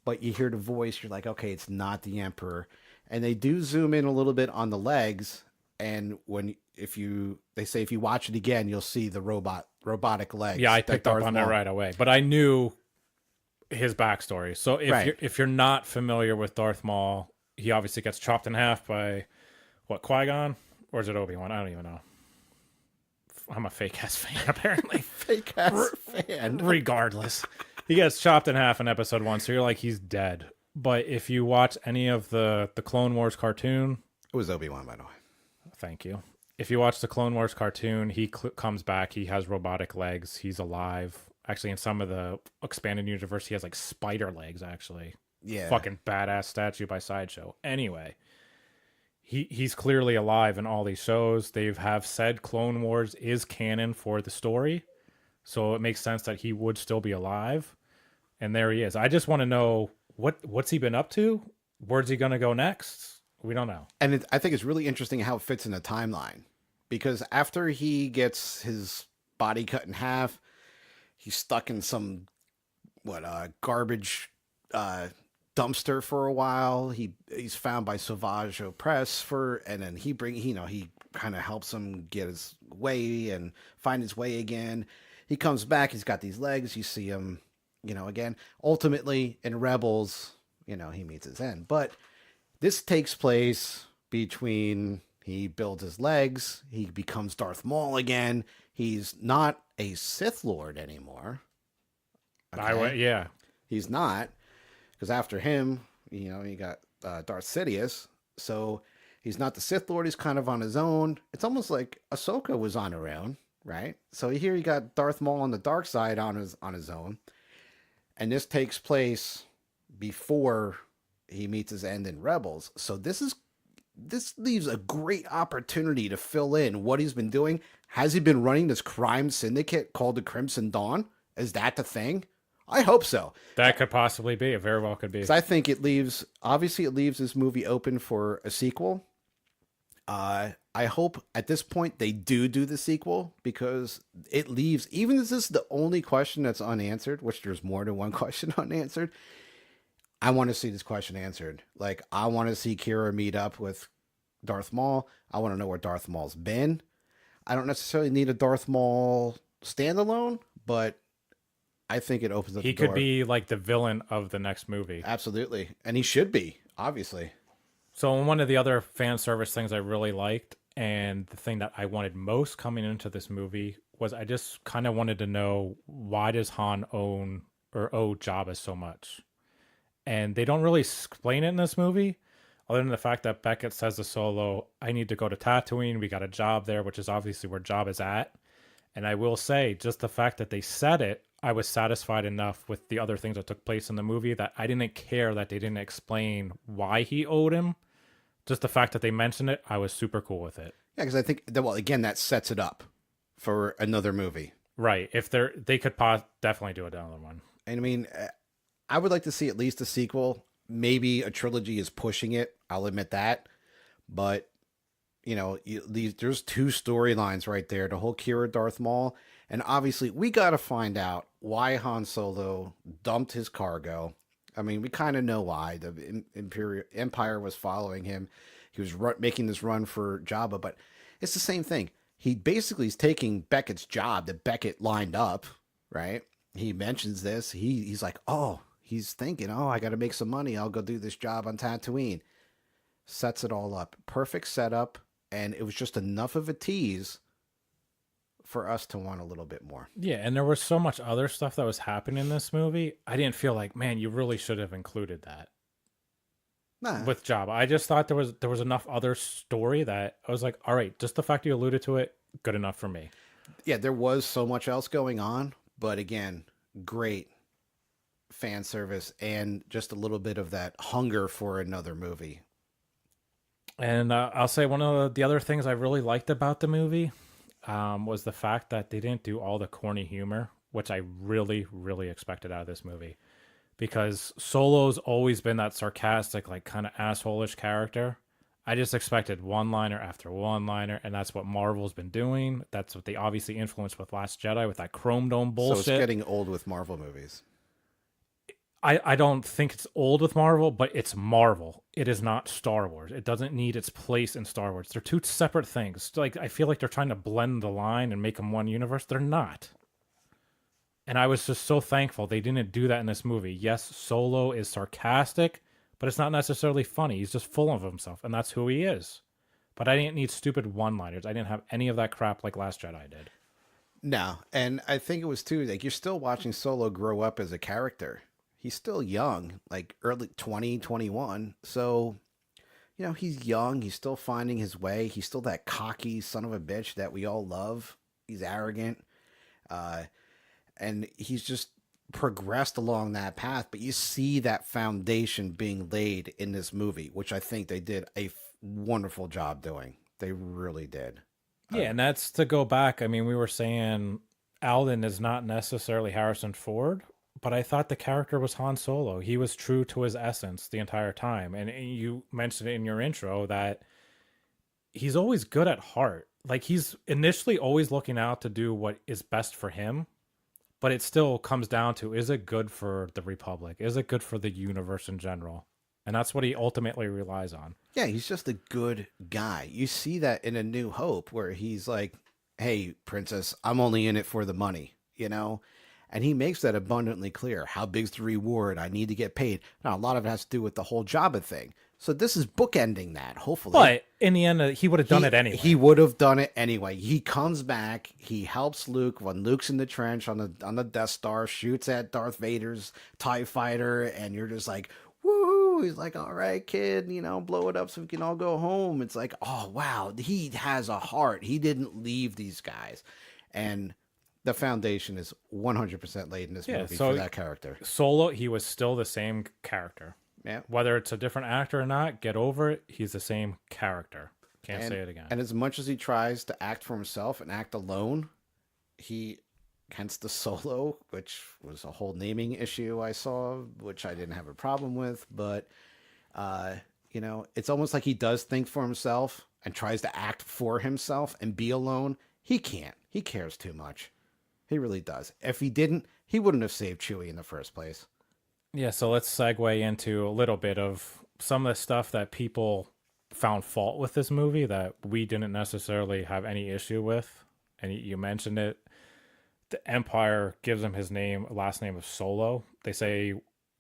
but you hear the voice, you're like, okay, it's not the Emperor, and they do zoom in a little bit on the legs, and if you watch it again, you'll see the robotic legs. Yeah, I that picked up Darth on that Maul- right away. But I knew his backstory. So Right. if you're not familiar with Darth Maul, he obviously gets chopped in half by Qui-Gon, or is it Obi-Wan? I don't even know. I'm a fake ass fan apparently. Fake ass fan. Regardless, he gets chopped in half in episode 1, so you're like, he's dead. But if you watch any of the Clone Wars cartoon, It was Obi-Wan, by the way. thank you. If you watch the Clone Wars cartoon, he comes back. He has robotic legs. He's alive. Actually, in some of the expanded universe, he has spider legs, actually. Yeah. Fucking badass statue by Sideshow. Anyway, he's clearly alive in all these shows. They have said Clone Wars is canon for the story. So it makes sense that he would still be alive. And there he is. I just want to know, what's he been up to? Where's he going to go next? We don't know. And I think it's really interesting how it fits in the timeline because after he gets his body cut in half, he's stuck in some garbage dumpster for a while. He's found by Sauvage Opress and then he kind of helps him get his way and find his way again. He comes back. He's got these legs. You see him, again. Ultimately, in Rebels, he meets his end. But this takes place between he builds his legs, he becomes Darth Maul again. He's not a Sith Lord anymore. Okay, Yeah. he's not, because after him, you got Darth Sidious. So he's not the Sith Lord. He's kind of on his own. It's almost like Ahsoka was on her own, right? So here you got Darth Maul on the dark side on his own, and this takes place before he meets his end in Rebels. So this leaves a great opportunity to fill in what he's been doing. Has he been running this crime syndicate called the Crimson Dawn? Is that the thing? I hope so. That could possibly be. It very well could be. Because I think it leaves this movie open for a sequel. I hope at this point they do the sequel, because it leaves, even if this is the only question that's unanswered, which there's more than one question unanswered, I want to see this question answered. Like, I want to see Kira meet up with Darth Maul. I want to know where Darth Maul's been. I don't necessarily need a Darth Maul standalone, but I think it opens up He the door. could be like the villain of the next movie. Absolutely. And he should be, obviously. So one of the other fan service things I really liked, and the thing that I wanted most coming into this movie, was I just kind of wanted to know, why does Han owe Jabba so much? And they don't really explain it in this movie, other than the fact that Beckett says to Solo, I need to go to Tatooine. We got a job there, which is obviously where Jabba's at. And I will say, just the fact that they said it, I was satisfied enough with the other things that took place in the movie that I didn't care that they didn't explain why he owed him. Just the fact that they mentioned it, I was super cool with it. Yeah, because I think that, well, again, that sets it up for another movie. Right. If they could definitely do another one. And I mean, I would like to see at least a sequel. Maybe a trilogy is pushing it. I'll admit that. But, there's two storylines right there. The whole Kira Darth Maul. And obviously, we got to find out why Han Solo dumped his cargo. I mean, we kind of know why. The Empire was following him. He was making this run for Jabba. But it's the same thing. He basically is taking Beckett's job that Beckett lined up, right? He mentions this. He's like, he's thinking, I got to make some money. I'll go do this job on Tatooine. Sets it all up. Perfect setup. And it was just enough of a tease for us to want a little bit more. Yeah, and there was so much other stuff that was happening in this movie. I didn't feel like, man, you really should have included that. Nah. With Jabba. I just thought there was enough other story that I was like, all right, just the fact you alluded to it, good enough for me. Yeah, there was so much else going on, but again, great fan service and just a little bit of that hunger for another movie. And I'll say one of the other things I really liked about the movie was the fact that they didn't do all the corny humor, which I really, really expected out of this movie. Because Solo's always been that sarcastic, like kind of asshole-ish character. I just expected one-liner after one-liner, and that's what Marvel's been doing. That's what they obviously influenced with Last Jedi, with that Chrome Dome bullshit. So it's getting old with Marvel movies. I don't think it's old with Marvel, but it's Marvel. It is not Star Wars. It doesn't need its place in Star Wars. They're two separate things. Like, I feel like they're trying to blend the line and make them one universe. They're not. And I was just so thankful they didn't do that in this movie. Yes, Solo is sarcastic, but it's not necessarily funny. He's just full of himself, and that's who he is. But I didn't need stupid one-liners. I didn't have any of that crap like Last Jedi did. No, and I think it was too, like, you're still watching Solo grow up as a character. He's still young, like early 20, 21. So, he's young. He's still finding his way. He's still that cocky son of a bitch that we all love. He's arrogant. And he's just progressed along that path. But you see that foundation being laid in this movie, which I think they did a wonderful job doing. They really did. Yeah, and that's to go back. I mean, we were saying Alden is not necessarily Harrison Ford, but I thought the character was Han Solo. He was true to his essence the entire time. And you mentioned it in your intro that he's always good at heart. Like, he's initially always looking out to do what is best for him, but it still comes down to, is it good for the Republic? Is it good for the universe in general? and that's what he ultimately relies on. Yeah, he's just a good guy. You see that in A New Hope, where he's like, "Hey, princess, I'm only in it for the money," you know? And he makes that abundantly clear. How big's the reward? I need to get paid. Now, a lot of it has to do with the whole Jabba thing. So this is bookending that, hopefully. But in the end, he would have done it anyway. He would have done it anyway. He comes back. He helps Luke when Luke's in the trench on the Death Star, shoots at Darth Vader's TIE fighter, and you're just like, woohoo! He's like, all right, kid, blow it up so we can all go home. It's like, oh, wow, he has a heart. He didn't leave these guys. And the foundation is 100% laid in this movie for that character. Solo, he was still the same character. Yeah. Whether it's a different actor or not, get over it. He's the same character. Can't say it again. And as much as he tries to act for himself and act alone, hence the Solo, which was a whole naming issue I saw, which I didn't have a problem with. But, it's almost like he does think for himself and tries to act for himself and be alone. He can't. He cares too much. He really does. If he didn't, he wouldn't have saved Chewie in the first place. Yeah, so let's segue into a little bit of some of the stuff that people found fault with this movie that we didn't necessarily have any issue with. And you mentioned it. The Empire gives him his last name of Solo. They say,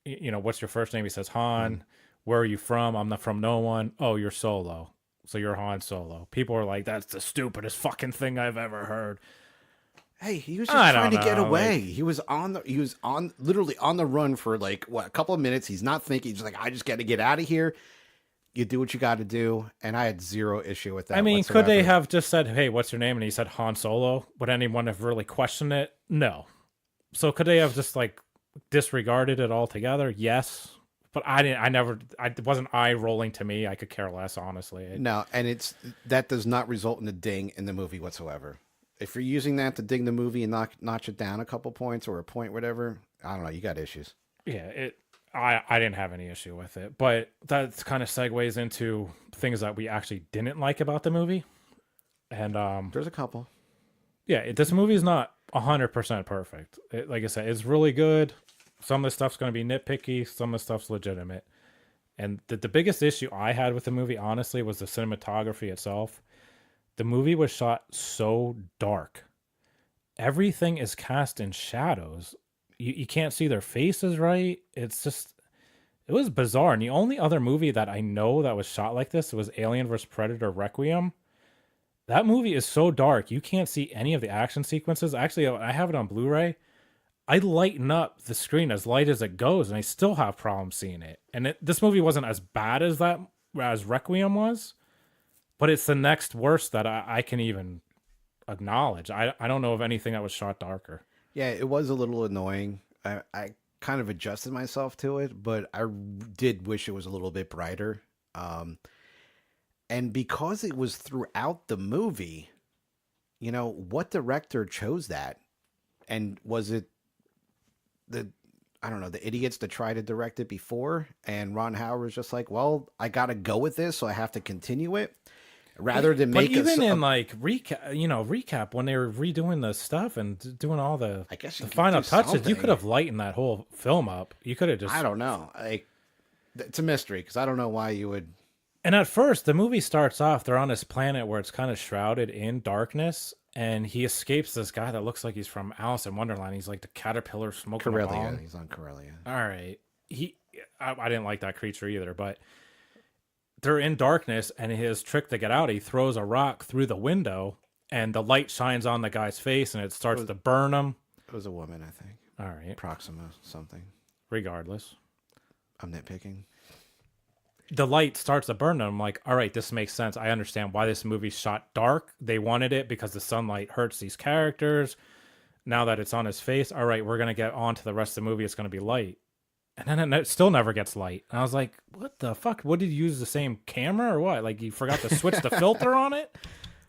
what's your first name? He says Han. Where are you from? I'm not from no one. Oh, you're Solo. So you're Han Solo. People are like, that's the stupidest fucking thing I've ever heard. Hey, he was just trying to get away. He was literally on the run for a couple of minutes. He's not thinking. He's like, I just got to get out of here. You do what you got to do. And I had zero issue with that. I mean, whatsoever. Could they have just said, hey, what's your name? And he said Han Solo. Would anyone have really questioned it? No. So could they have just disregarded it altogether? Yes. But it wasn't eye rolling to me. I could care less, honestly. No. And that does not result in a ding in the movie whatsoever. If you're using that to ding the movie and notch it down a couple points or a point, whatever, I don't know. You got issues. Yeah, I didn't have any issue with it, but that kind of segues into things that we actually didn't like about the movie. And there's a couple. Yeah, this movie is not 100% perfect. Like I said, it's really good. Some of the stuff's going to be nitpicky. Some of the stuff's legitimate. And the biggest issue I had with the movie, honestly, was the cinematography itself. The movie was shot so dark. Everything is cast in shadows. You can't see their faces right. It was bizarre. And the only other movie that I know that was shot like this was Alien vs. Predator Requiem. That movie is so dark. You can't see any of the action sequences. Actually, I have it on Blu-ray. I lighten up the screen as light as it goes, and I still have problems seeing it. And this movie wasn't as bad as Requiem was. But it's the next worst that I can even acknowledge. I don't know of anything that was shot darker. Yeah, it was a little annoying. I kind of adjusted myself to it, but I did wish it was a little bit brighter. And because it was throughout the movie, what director chose that? And was it the idiots that tried to direct it before? And Ron Howard was just like, well, I got to go with this, so I have to continue it. Rather than make even in recap when they were redoing the stuff and doing all the final touches, you could have lightened that whole film up. You could have just I don't know. It's a mystery because I don't know why you would. And at first, the movie starts off. They're on this planet where it's kind of shrouded in darkness, and he escapes this guy that looks like he's from Alice in Wonderland. He's like the caterpillar smoking a bomb. He's on Corellia. All right, I didn't like that creature either, but. They're in darkness, and his trick to get out, he throws a rock through the window, and the light shines on the guy's face, and it starts to burn him. It was a woman, I think. All right. Proxima something. Regardless. I'm nitpicking. The light starts to burn him. I'm like, all right, this makes sense. I understand why this movie's shot dark. They wanted it because the sunlight hurts these characters. Now that it's on his face, all right, we're going to get on to the rest of the movie. It's going to be light. And then it still never gets light. And I was like, what the fuck? What, did you use the same camera or what? Like, you forgot to switch the filter on it?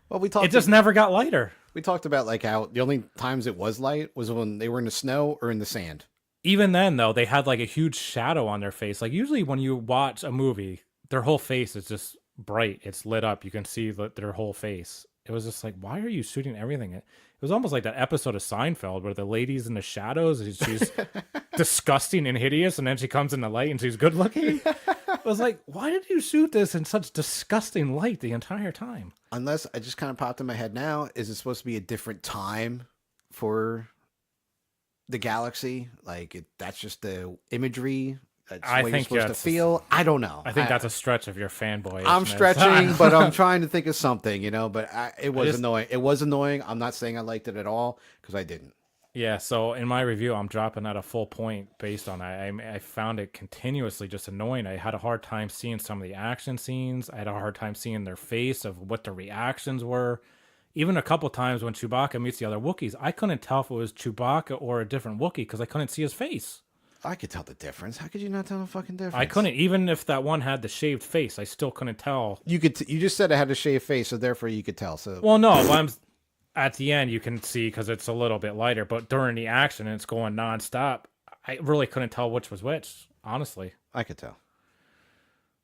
Well, it just never got lighter. We talked about how the only times it was light was when they were in the snow or in the sand. Even then, though, they had a huge shadow on their face. Usually when you watch a movie, their whole face is just bright. It's lit up. You can see their whole face. It was just like, why are you shooting everything? It was almost like that episode of Seinfeld where the lady's in the shadows and she's disgusting and hideous, and then she comes in the light and she's good looking. was like, why did you shoot this in such disgusting light the entire time? Unless I just kind of popped in my head now, is it supposed to be a different time for the galaxy? Like that's just the imagery. That's I what you're think supposed to that's feel. I don't know. I think that's a stretch of your fanboy. I'm stretching, but I'm trying to think of something, But it was annoying. It was annoying. I'm not saying I liked it at all because I didn't. Yeah, so in my review, I'm dropping at a full point based on that. I found it continuously just annoying. I had a hard time seeing some of the action scenes. I had a hard time seeing their face of what the reactions were. Even a couple times when Chewbacca meets the other Wookiees, I couldn't tell if it was Chewbacca or a different Wookiee because I couldn't see his face. I could tell the difference. How could you not tell the fucking difference? I couldn't, even if that one had the shaved face, I still couldn't tell. You could. You just said it had a shaved face, so therefore you could tell. So well, no, but I'm at the end you can see because it's a little bit lighter, but during the action and it's going nonstop, I really couldn't tell which was which. Honestly, I could tell.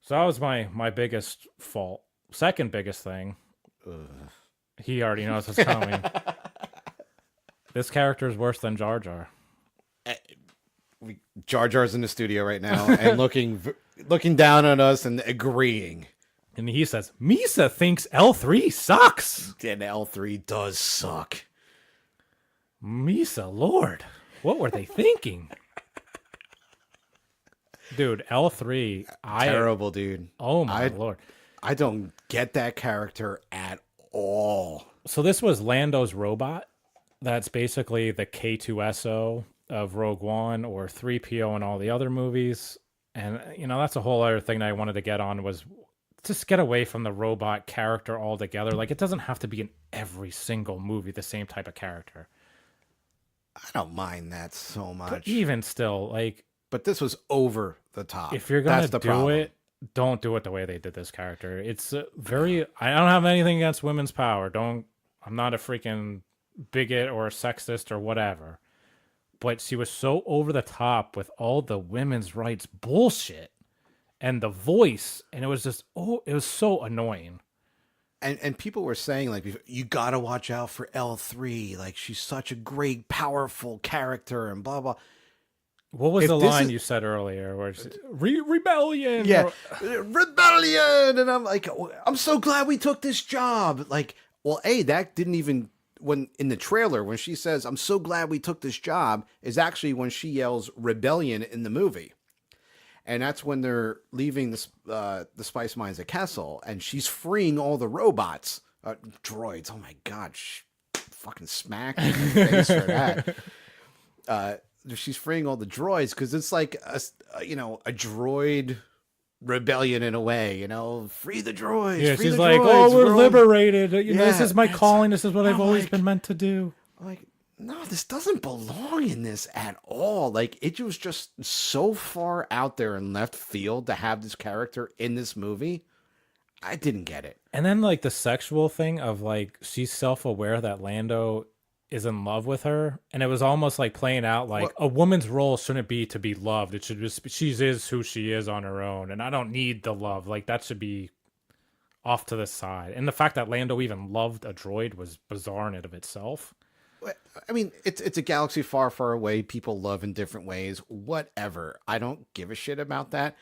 So that was my biggest fault. Second biggest thing, he already knows what's coming. This character is worse than Jar Jar. Jar Jar's in the studio right now and looking down on us and agreeing. And he says, Misa thinks L3 sucks. And L3 does suck. Misa, Lord, what were they thinking? Dude, L3. Terrible, dude. Oh, my Lord. I don't get that character at all. So this was Lando's robot. That's basically the K2SO of Rogue One or 3PO in all the other movies. And, that's a whole other thing that I wanted to get on was just get away from the robot character altogether. Like, it doesn't have to be in every single movie the same type of character. I don't mind that so much. But even still, like... But this was over the top. If you're going to do it, don't do it the way they did this character. It's very... I don't have anything against women's power. I'm not a freaking bigot or a sexist or whatever. But she was so over the top with all the women's rights bullshit and the voice, and it was just it was so annoying. And people were saying like, you gotta watch out for L3, like she's such a great, powerful character, and blah blah. What was the line you said earlier? Where it's, rebellion? Yeah, rebellion, and I'm like, I'm so glad we took this job. Like, well, that didn't even. When in the trailer, when she says, I'm so glad we took this job, is actually when she yells rebellion in the movie. And that's when they're leaving the spice mines at Kessel, and she's freeing all the robots, droids. Oh my God, fucking smack in the face for that. She's freeing all the droids because it's like a droid rebellion in a way, free the droids. Yeah, free she's the like, droids, we're liberated. This is my it's, calling. This is what I've always been meant to do. Like, no, this doesn't belong in this at all. Like, it was just so far out there in left field to have this character in this movie. I didn't get it. And then, like, the sexual thing of, like, she's self-aware that Lando is in love with her. And it was almost like playing out like a woman's role shouldn't be to be loved. It should just be, she is who she is on her own. And I don't need the love. Like, that should be off to the side. And the fact that Lando even loved a droid was bizarre in and of itself. I mean, it's a galaxy far, far away. People love in different ways. Whatever. I don't give a shit about that.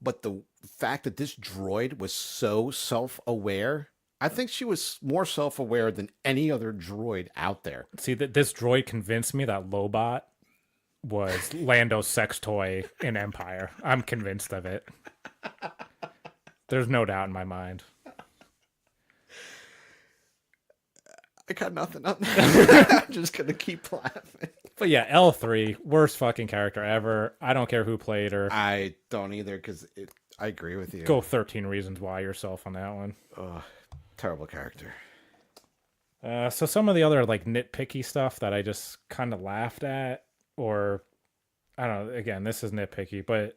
But the fact that this droid was so self-aware, I think she was more self-aware than any other droid out there. See, that this droid convinced me that Lobot was Lando's sex toy in Empire. I'm convinced of it. There's no doubt in my mind. I got nothing on that. I'm just going to keep laughing. But yeah, L3, worst fucking character ever. I don't care who played her. I don't either because I agree with you. Go 13 Reasons Why yourself on that one. Terrible character. So some of the other like nitpicky stuff that I just kind of laughed at, or I don't know, again, this is nitpicky, but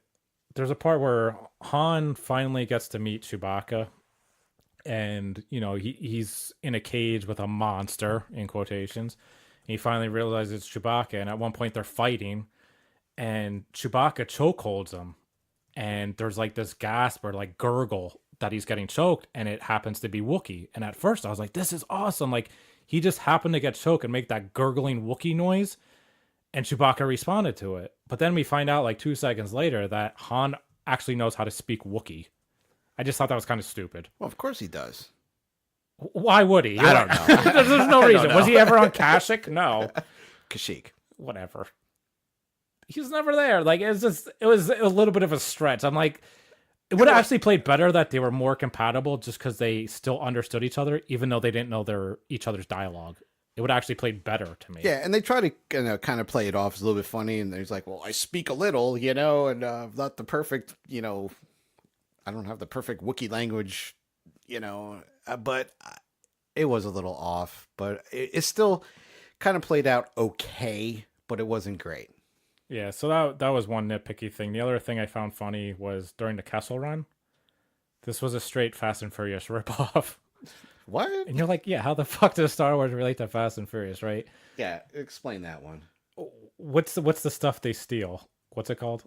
there's a part where Han finally gets to meet Chewbacca. And, he's in a cage with a monster, in quotations. And he finally realizes it's Chewbacca. And at one point they're fighting. And Chewbacca chokeholds him. And there's like this gasp or like gurgle that he's getting choked. And it happens to be Wookiee. And at first I was like, this is awesome. Like, he just happened to get choked and make that gurgling Wookiee noise. And Chewbacca responded to it. But then we find out like 2 seconds later that Han actually knows how to speak Wookiee. I just thought that was kind of stupid. Well, of course he does. Why would he? I don't know. There's no reason. Was he ever on Kashyyyk? No. Kashyyyk. Whatever. He was never there. Like, it was a little bit of a stretch. I'm like, it would have actually played better that they were more compatible just because they still understood each other, even though they didn't know each other's dialogue. It would have actually played better to me. Yeah, and they try to kind of play it off as a little bit funny, and he's like, well, I speak a little, and not the perfect, I don't have the perfect Wookiee language, but it was a little off, but it still kind of played out okay, but it wasn't great. Yeah, so that was one nitpicky thing. The other thing I found funny was during the Kessel Run. This was a straight Fast and Furious ripoff. What? And you're like, yeah, how the fuck does Star Wars relate to Fast and Furious, right? Yeah, explain that one. What's the stuff they steal? What's it called?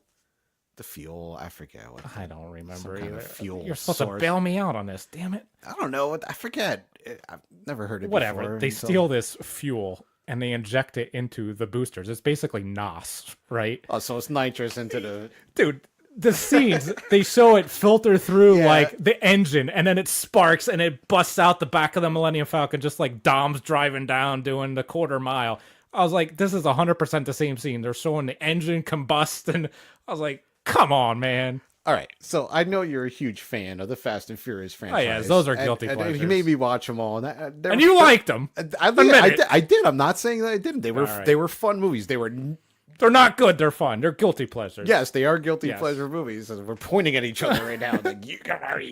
The fuel, I forget. I don't remember either. Fuel You're supposed to bail me out on this, damn it. I don't know. I forget. I've never heard it Whatever. before. They steal this fuel and they inject it into the boosters. It's basically NOS, right? Oh, so it's nitrous into the... Dude, the scenes, they show it filter through like the engine and then it sparks and it busts out the back of the Millennium Falcon just like Dom's driving down doing the quarter mile. I was like, this is 100% the same scene. They're showing the engine combust and I was like, come on, man. All right, so I know you're a huge fan of the Fast and Furious franchise. Oh, yes, those are guilty pleasures. You made me watch them all. And you liked them. I did. I'm not saying that I didn't. They were fun movies. They're not good. They're fun. They're guilty pleasures. Yes, they are guilty pleasure movies. We're pointing at each other right now. Like, you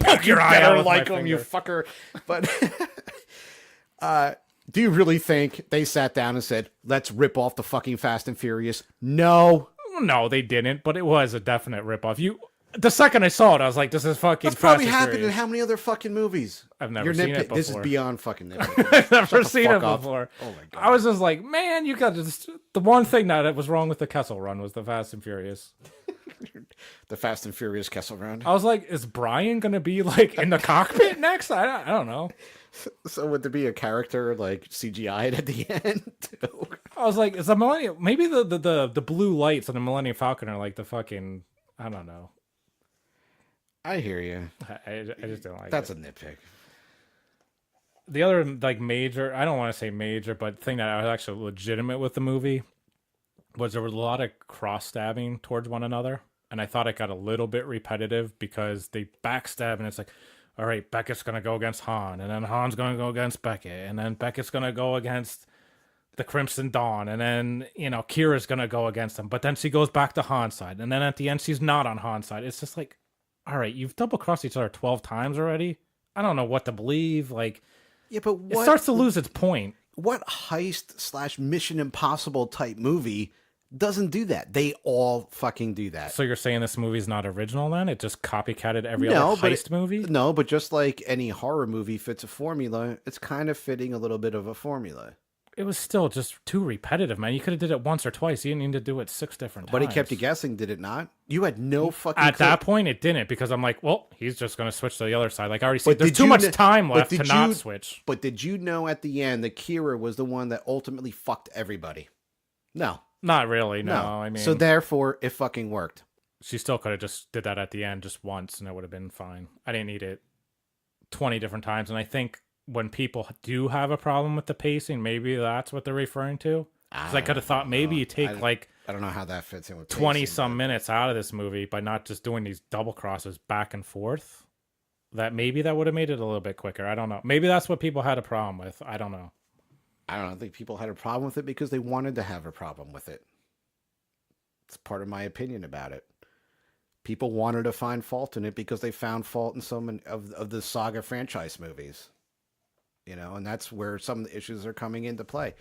poke your eye out with like my them, you finger. fucker. But do you really think they sat down and said, let's rip off the fucking Fast and Furious? No. No, they didn't, but it was a definite ripoff. The second I saw it, I was like, this is fucking That's probably Fast and happened Furious. in how many other fucking movies? I've never seen it before. This is beyond fucking nitpicking. I've never seen it off. before. Oh my God. I was just like, man, you got the one thing that was wrong with the Kessel Run was the Fast and Furious. The Fast and Furious Kessel Run. I was like, is Brian going to be like in the cockpit next? I don't know. So would there be a character like CGI'd at the end? I was like, is the Millennium, maybe the blue lights on the Millennium Falcon are like the fucking, I don't know. I hear you. I just don't like That's it. a nitpick. The other like major, I don't want to say major, but thing that I was actually legitimate with the movie was there was a lot of cross stabbing towards one another. And I thought it got a little bit repetitive because they backstab and it's like, all right, Beckett's going to go against Han, and then Han's going to go against Beckett, and then Beckett's going to go against the Crimson Dawn, and then, Kira's going to go against him, but then she goes back to Han's side, and then at the end, she's not on Han's side. It's just like, all right, you've double-crossed each other 12 times already. I don't know what to believe. Like, yeah, but it starts to lose its point. What heist / Mission Impossible type movie doesn't do that? They all fucking do that. So you're saying this movie's not original then? It just copycatted every other heist movie? No, but just like any horror movie fits a formula, it's kind of fitting a little bit of a formula. It was still just too repetitive, man. You could have did it once or twice. You didn't need to do it 6 different times. But it kept you guessing, did it not? You had no fucking At that point, it didn't, because I'm like, well, he's just going to switch to the other side. Like, I already said, there's too much time left to not switch. But did you know at the end that Kira was the one that ultimately fucked everybody? No. Not really, no. I mean, so therefore, it fucking worked. She still could have just did that at the end just once, and it would have been fine. I didn't need it 20 different times, and I think when people do have a problem with the pacing, maybe that's what they're referring to. Because I could have thought maybe you take I don't know how that fits in with 20-some minutes out of this movie by not just doing these double crosses back and forth. That maybe that would have made it a little bit quicker. I don't know. Maybe that's what people had a problem with. I don't know. I don't think people had a problem with it because they wanted to have a problem with it. It's part of my opinion about it. People wanted to find fault in it because they found fault in some of the Saga franchise movies. And that's where some of the issues are coming into play.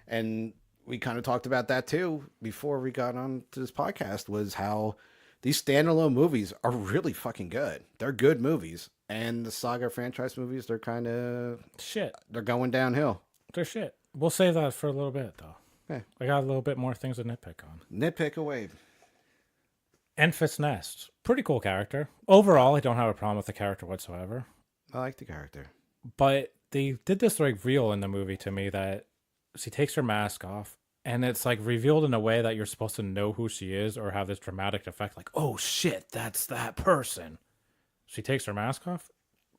And we kind of talked about that too before we got on to this podcast, was how these standalone movies are really fucking good. They're good movies. And the Saga franchise movies, they're kind of shit. They're going downhill. They're shit. We'll save that for a little bit, though. Yeah. I got a little bit more things to nitpick on. Nitpick away. Enfys Nest. Pretty cool character. Overall, I don't have a problem with the character whatsoever. I like the character. But they did this reveal in the movie to me that she takes her mask off and it's like revealed in a way that you're supposed to know who she is or have this dramatic effect, like, oh shit, that's that person. She takes her mask off,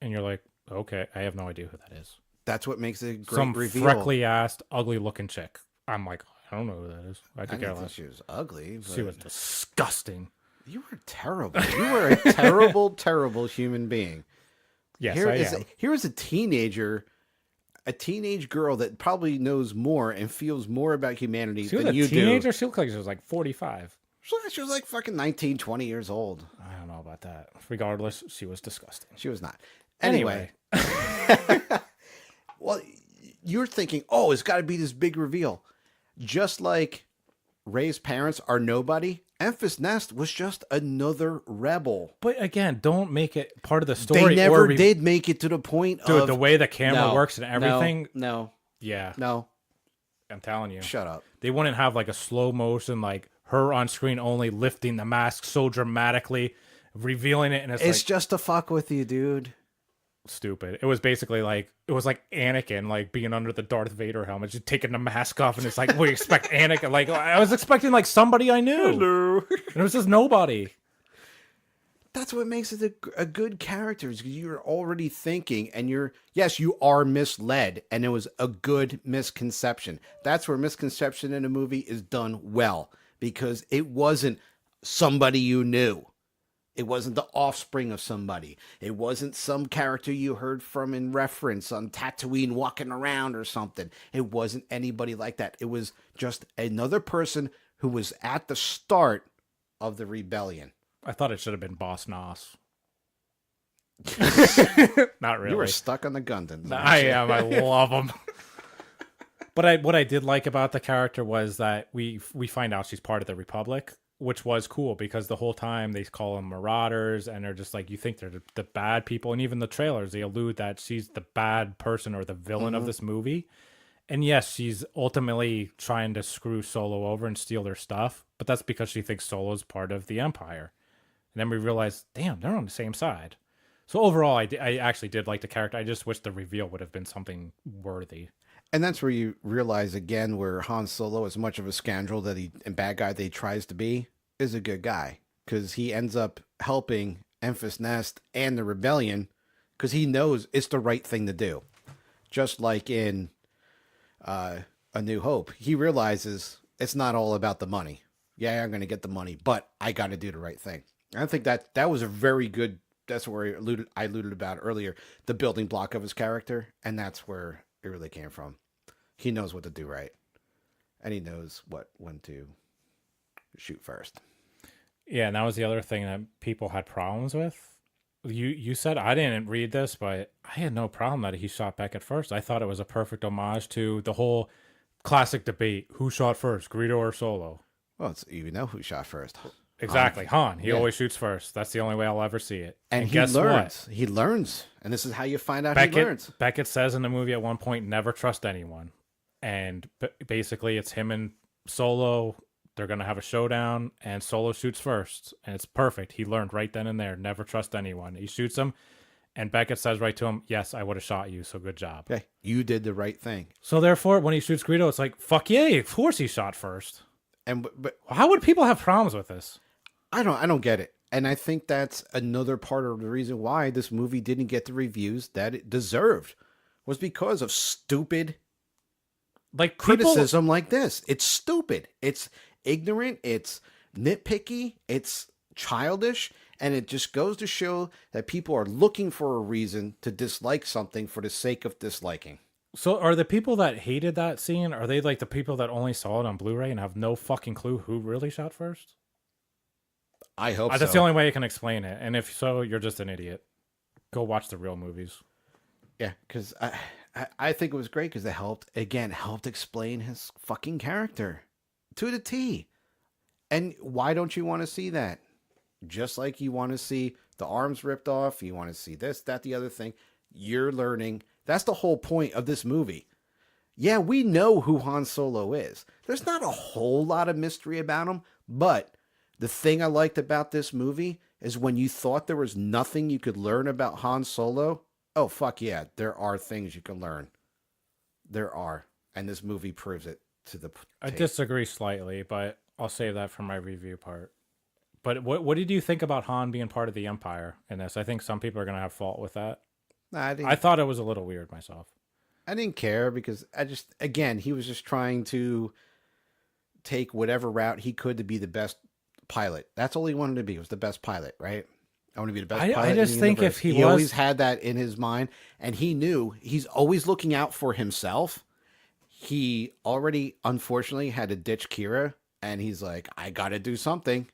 and you're like, okay, I have no idea who that is. That's what makes it a great Some reveal. freckly ass, ugly looking chick. I'm like, I don't know who that is. I I could care didn't think less. she was ugly. She was disgusting. You were terrible. You were a terrible, terrible human being. Yes, I am. Here is a teenager, a teenage girl that probably knows more and feels more about humanity She was than a you teenager. do. She looked like she was like 45. She was like fucking 19, 20 years old. I don't know about that. Regardless, she was disgusting. She was not. Anyway. Well, you're thinking, oh, it's got to be this big reveal. Just like Ray's parents are nobody, Memphis Nest was just another rebel. But again, don't make it part of the story. They never did make it to the point Dude, of... the way the camera works and everything. No. Yeah. No. I'm telling you. Shut up. They wouldn't have like a slow motion, like her on screen only lifting the mask so dramatically, revealing it. And it's like, just to fuck with you, dude. Stupid. It was basically like, it was like Anakin, like being under the Darth Vader helmet, just taking the mask off. And it's like, we expect Anakin. Like, I was expecting like somebody I knew. Hello. And it was just nobody. That's what makes it a good character, is you're already thinking, and yes, you are misled, and it was a good misconception. That's where misconception in a movie is done well, because it wasn't somebody you knew. It wasn't the offspring of somebody. It wasn't some character you heard from in reference on Tatooine walking around or something. It wasn't anybody like that. It was just another person who was at the start of the rebellion. I thought it should have been Boss Noss. Not really. You were stuck on the Gundams. I am. I love them. But what I did like about the character was that we find out she's part of the Republic, which was cool because the whole time they call them marauders, and they're just like, you think they're the bad people. And even the trailers, they allude that she's the bad person or the villain of this movie. And yes, she's ultimately trying to screw Solo over and steal their stuff, but that's because she thinks Solo's part of the Empire. And then we realize, damn, they're on the same side. So overall, I actually did like the character. I just wish the reveal would have been something worthy. And that's where you realize again where Han Solo, as much of a scoundrel and bad guy that he tries to be, is a good guy. Because he ends up helping Memphis Nest and the rebellion because he knows it's the right thing to do. Just like in A New Hope, he realizes it's not all about the money. Yeah, I'm going to get the money, but I got to do the right thing. I think that was a very good, that's where I alluded about earlier, the building block of his character, and that's where it really came from. He knows what to do right, and he knows when to shoot first. Yeah, and that was the other thing that people had problems with. You said, I didn't read this, but I had no problem that he shot Beckett first. I thought it was a perfect homage to the whole classic debate, who shot first, Greedo or Solo? Well, you know who shot first. Exactly, Han. He always shoots first. That's the only way I'll ever see it. And he guess learns. what? He learns. And this is how you find out he learns. Beckett says in the movie at one point, never trust anyone. And basically it's him and Solo. They're going to have a showdown, and Solo shoots first. And it's perfect. He learned right then and there, never trust anyone. He shoots him, and Beckett says right to him, yes, I would have shot you, so good job. Okay, you did the right thing. So therefore, when he shoots Greedo, it's like, fuck yay, of course he shot first. But how would people have problems with this? I don't get it. And I think that's another part of the reason why this movie didn't get the reviews that it deserved, was because of stupid criticism like this. It's stupid. It's ignorant. It's nitpicky. It's childish. And it just goes to show that people are looking for a reason to dislike something for the sake of disliking. So are the people that hated that scene, are they like the people that only saw it on Blu-ray and have no fucking clue who really shot first? I hope so. That's the only way I can explain it. And if so, you're just an idiot. Go watch the real movies. Yeah, because I think it was great because it helped explain his fucking character to the T. And why don't you want to see that? Just like you want to see the arms ripped off, you want to see this, that, the other thing. You're learning. That's the whole point of this movie. Yeah, we know who Han Solo is. There's not a whole lot of mystery about him, but the thing I liked about this movie is when you thought there was nothing you could learn about Han Solo, oh, fuck yeah, there are things you can learn. There are. And this movie proves it. to the I tape. disagree slightly, but I'll save that for my review part. But what did you think about Han being part of the Empire in this? I think some people are going to have fault with that. Nah, I thought it was a little weird myself. I didn't care because again, he was just trying to take whatever route he could to be the best pilot. That's all he wanted to be, was the best pilot, right? I want to be the best pilot. I just think universe. if he always had that in his mind, and he knew he's always looking out for himself. He already, unfortunately, had to ditch Kira, and he's like, I got to do something.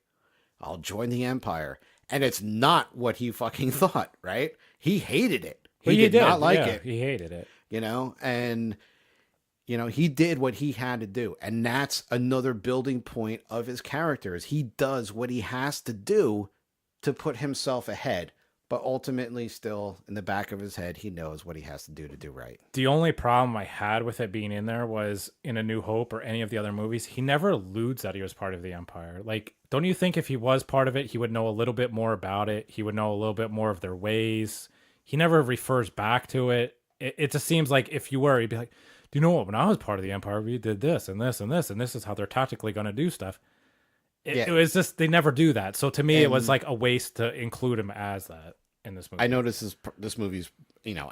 I'll join the Empire. And it's not what he fucking thought, right? He hated it. He did not like it. He hated it. And he did what he had to do. And that's another building point of his character, is he does what he has to do to put himself ahead. But ultimately, still, in the back of his head, he knows what he has to do right. The only problem I had with it being in there was in A New Hope or any of the other movies, he never alludes that he was part of the Empire. Like, don't you think if he was part of it, he would know a little bit more about it? He would know a little bit more of their ways. He never refers back to it. It just seems like if you were, he'd be like, do you know what? When I was part of the Empire, we did this and this and this, and this is how they're tactically going to do stuff. It was just, they never do that. So to me, it was like a waste to include him as that in this movie. I know this movie's,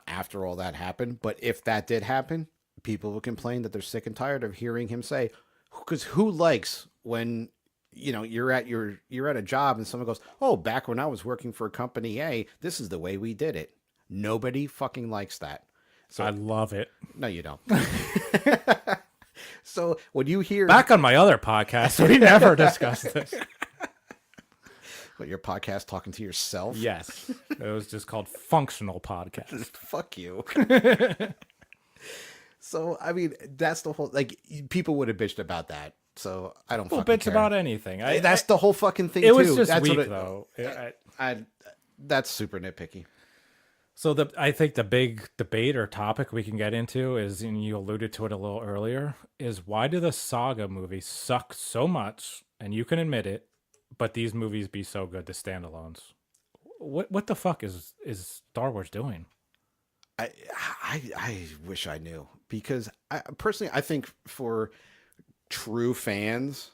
after all that happened, but if that did happen, people will complain that they're sick and tired of hearing him say, because who likes when, you're at a job and someone goes, oh, back when I was working for company A, this is the way we did it. Nobody fucking likes that. So I love it. No, you don't. So when you hear back on my other podcast, we never discussed this. What, your podcast talking to yourself? Yes. It was just called Functional Podcast. Fuck you. So, I mean, that's the whole, people would have bitched about that. So, I don't fucking bitch care. about anything. That's the whole fucking thing, it too. was just that's weak, though. That's super nitpicky. So, I think the big debate or topic we can get into is, and you alluded to it a little earlier, is why do the saga movies suck so much, and you can admit it, but these movies be so good, the standalones? What the fuck is Star Wars doing? I wish I knew, because personally, I think for true fans,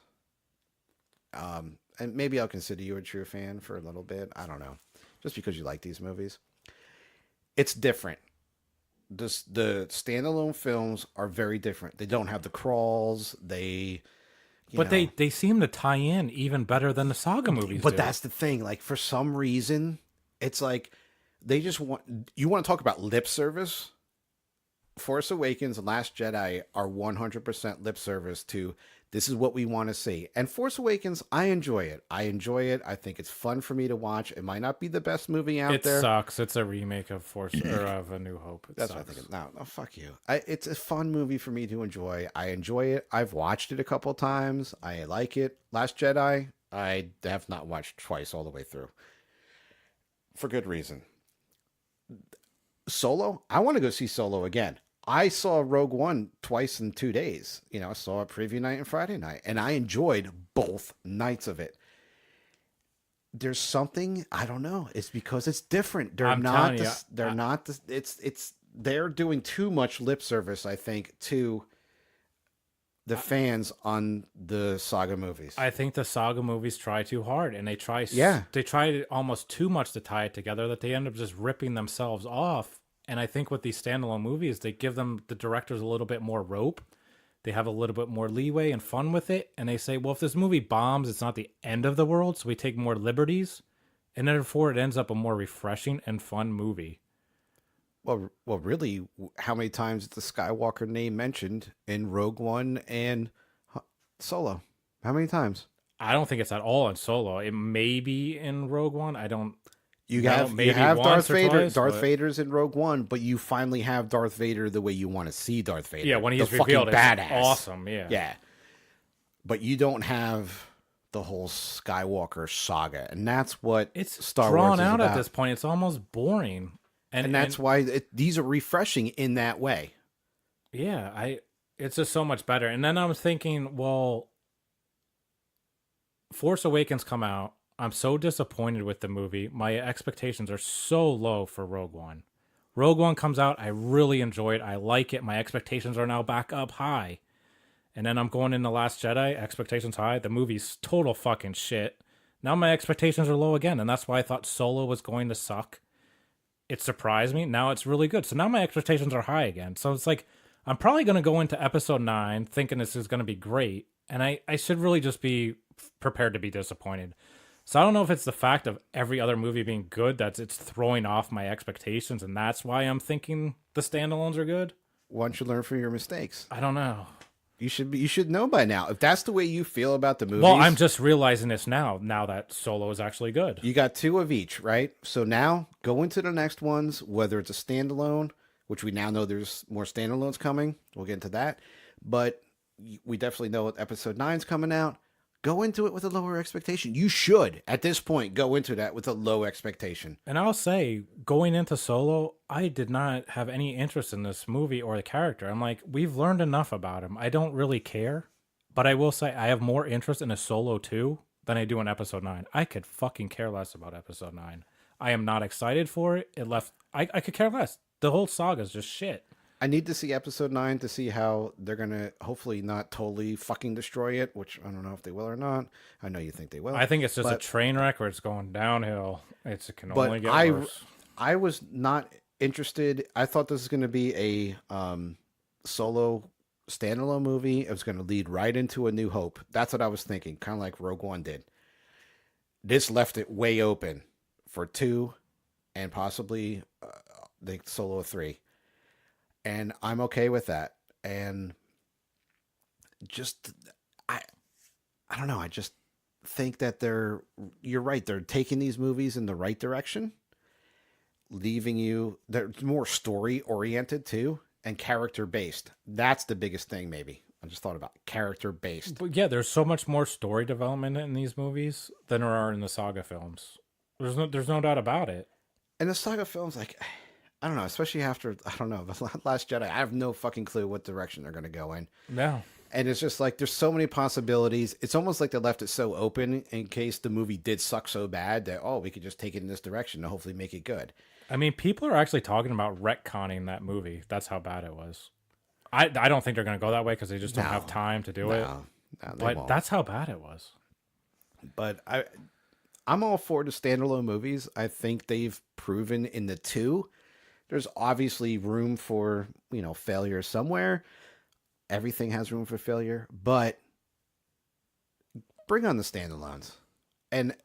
and maybe I'll consider you a true fan for a little bit. I don't know, just because you like these movies, it's different. The standalone films are very different. They don't have the crawls. They seem to tie in even better than the saga movies. But that's the thing. Like, for some reason, it's like they just you want to talk about lip service. Force Awakens and Last Jedi are 100% lip service to, this is what we want to see. And Force Awakens, I enjoy it. I think it's fun for me to watch. It might not be the best movie out there. It sucks. It's a remake of of A New Hope. That's what I think. No, fuck you. It's a fun movie for me to enjoy. I enjoy it. I've watched it a couple times. I like it. Last Jedi, I have not watched twice all the way through. For good reason. Solo, I want to go see Solo again. I saw Rogue One twice in 2 days. I saw it preview night and Friday night, and I enjoyed both nights of it. There's something, I don't know. It's because it's different. They're doing too much lip service, I think, to the fans on the saga movies. I think the saga movies try too hard, and they try almost too much to tie it together that they end up just ripping themselves off. And I think with these standalone movies, they give the directors a little bit more rope. They have a little bit more leeway and fun with it. And they say, well, if this movie bombs, it's not the end of the world. So we take more liberties. And therefore, it ends up a more refreshing and fun movie. Well, really, how many times is the Skywalker name mentioned in Rogue One and Solo? How many times? I don't think it's at all in Solo. It may be in Rogue One. I don't. You have Darth Vader. Darth Vader's in Rogue One, but you finally have Darth Vader the way you want to see Darth Vader. Yeah, when he's revealed, it's badass. Awesome, yeah. Yeah. But you don't have the whole Skywalker saga, and that's what Star Wars is about. It's drawn out at this point. It's almost boring. And that's why these are refreshing in that way. Yeah, it's just so much better. And then I was thinking, well, Force Awakens come out. I'm so disappointed with the movie. My expectations are so low for Rogue One. Rogue One comes out. I really enjoy it. I like it. My expectations are now back up high. And then I'm going in The Last Jedi, expectations high. The movie's total fucking shit. Now my expectations are low again, and that's why I thought Solo was going to suck. It surprised me. Now it's really good. So now my expectations are high again. So it's like, I'm probably going to go into episode 9 thinking this is going to be great. And I should really just be prepared to be disappointed. So I don't know if it's the fact of every other movie being good it's throwing off my expectations, and that's why I'm thinking the standalones are good. Why don't you learn from your mistakes? I don't know. You should know by now. If that's the way you feel about the movies. Well, I'm just realizing this now that Solo is actually good. You got 2 of each, right? So now go into the next ones, whether it's a standalone, which we now know there's more standalones coming. We'll get into that. But we definitely know episode 9's coming out. Go into it with a lower expectation. You should, at this point, go into that with a low expectation. And I'll say, going into Solo, I did not have any interest in this movie or the character. I'm like, we've learned enough about him. I don't really care. But I will say, I have more interest in a Solo 2 than I do in episode 9. I could fucking care less about episode 9. I am not excited for it. I could care less. The whole saga is just shit. I need to see episode 9 to see how they're going to hopefully not totally fucking destroy it, which I don't know if they will or not. I know you think they will. I think it's just a train wreck where it's going downhill. It can only get worse. I was not interested. I thought this was going to be a Solo standalone movie. It was going to lead right into A New Hope. That's what I was thinking, kind of like Rogue One did. This left it way open for 2 and possibly the Solo 3. And I'm okay with that. And just, I don't know. I just think that you're right. They're taking these movies in the right direction, they're more story oriented too, and character based. That's the biggest thing, maybe. I just thought about character based. But yeah, there's so much more story development in these movies than there are in the saga films. There's no doubt about it. And the saga films, like, I don't know, especially after, I don't know, The Last Jedi, I have no fucking clue what direction they're going to go in. No. And it's just like, there's so many possibilities. It's almost like they left it so open in case the movie did suck so bad that, we could just take it in this direction to hopefully make it good. I mean, people are actually talking about retconning that movie. That's how bad it was. I don't think they're going to go that way because they just don't have time to do it. No, but won't. That's how bad it was. But I'm all for the standalone movies. I think they've proven in the 2. There's obviously room for, failure somewhere. Everything has room for failure, but bring on the standalones. And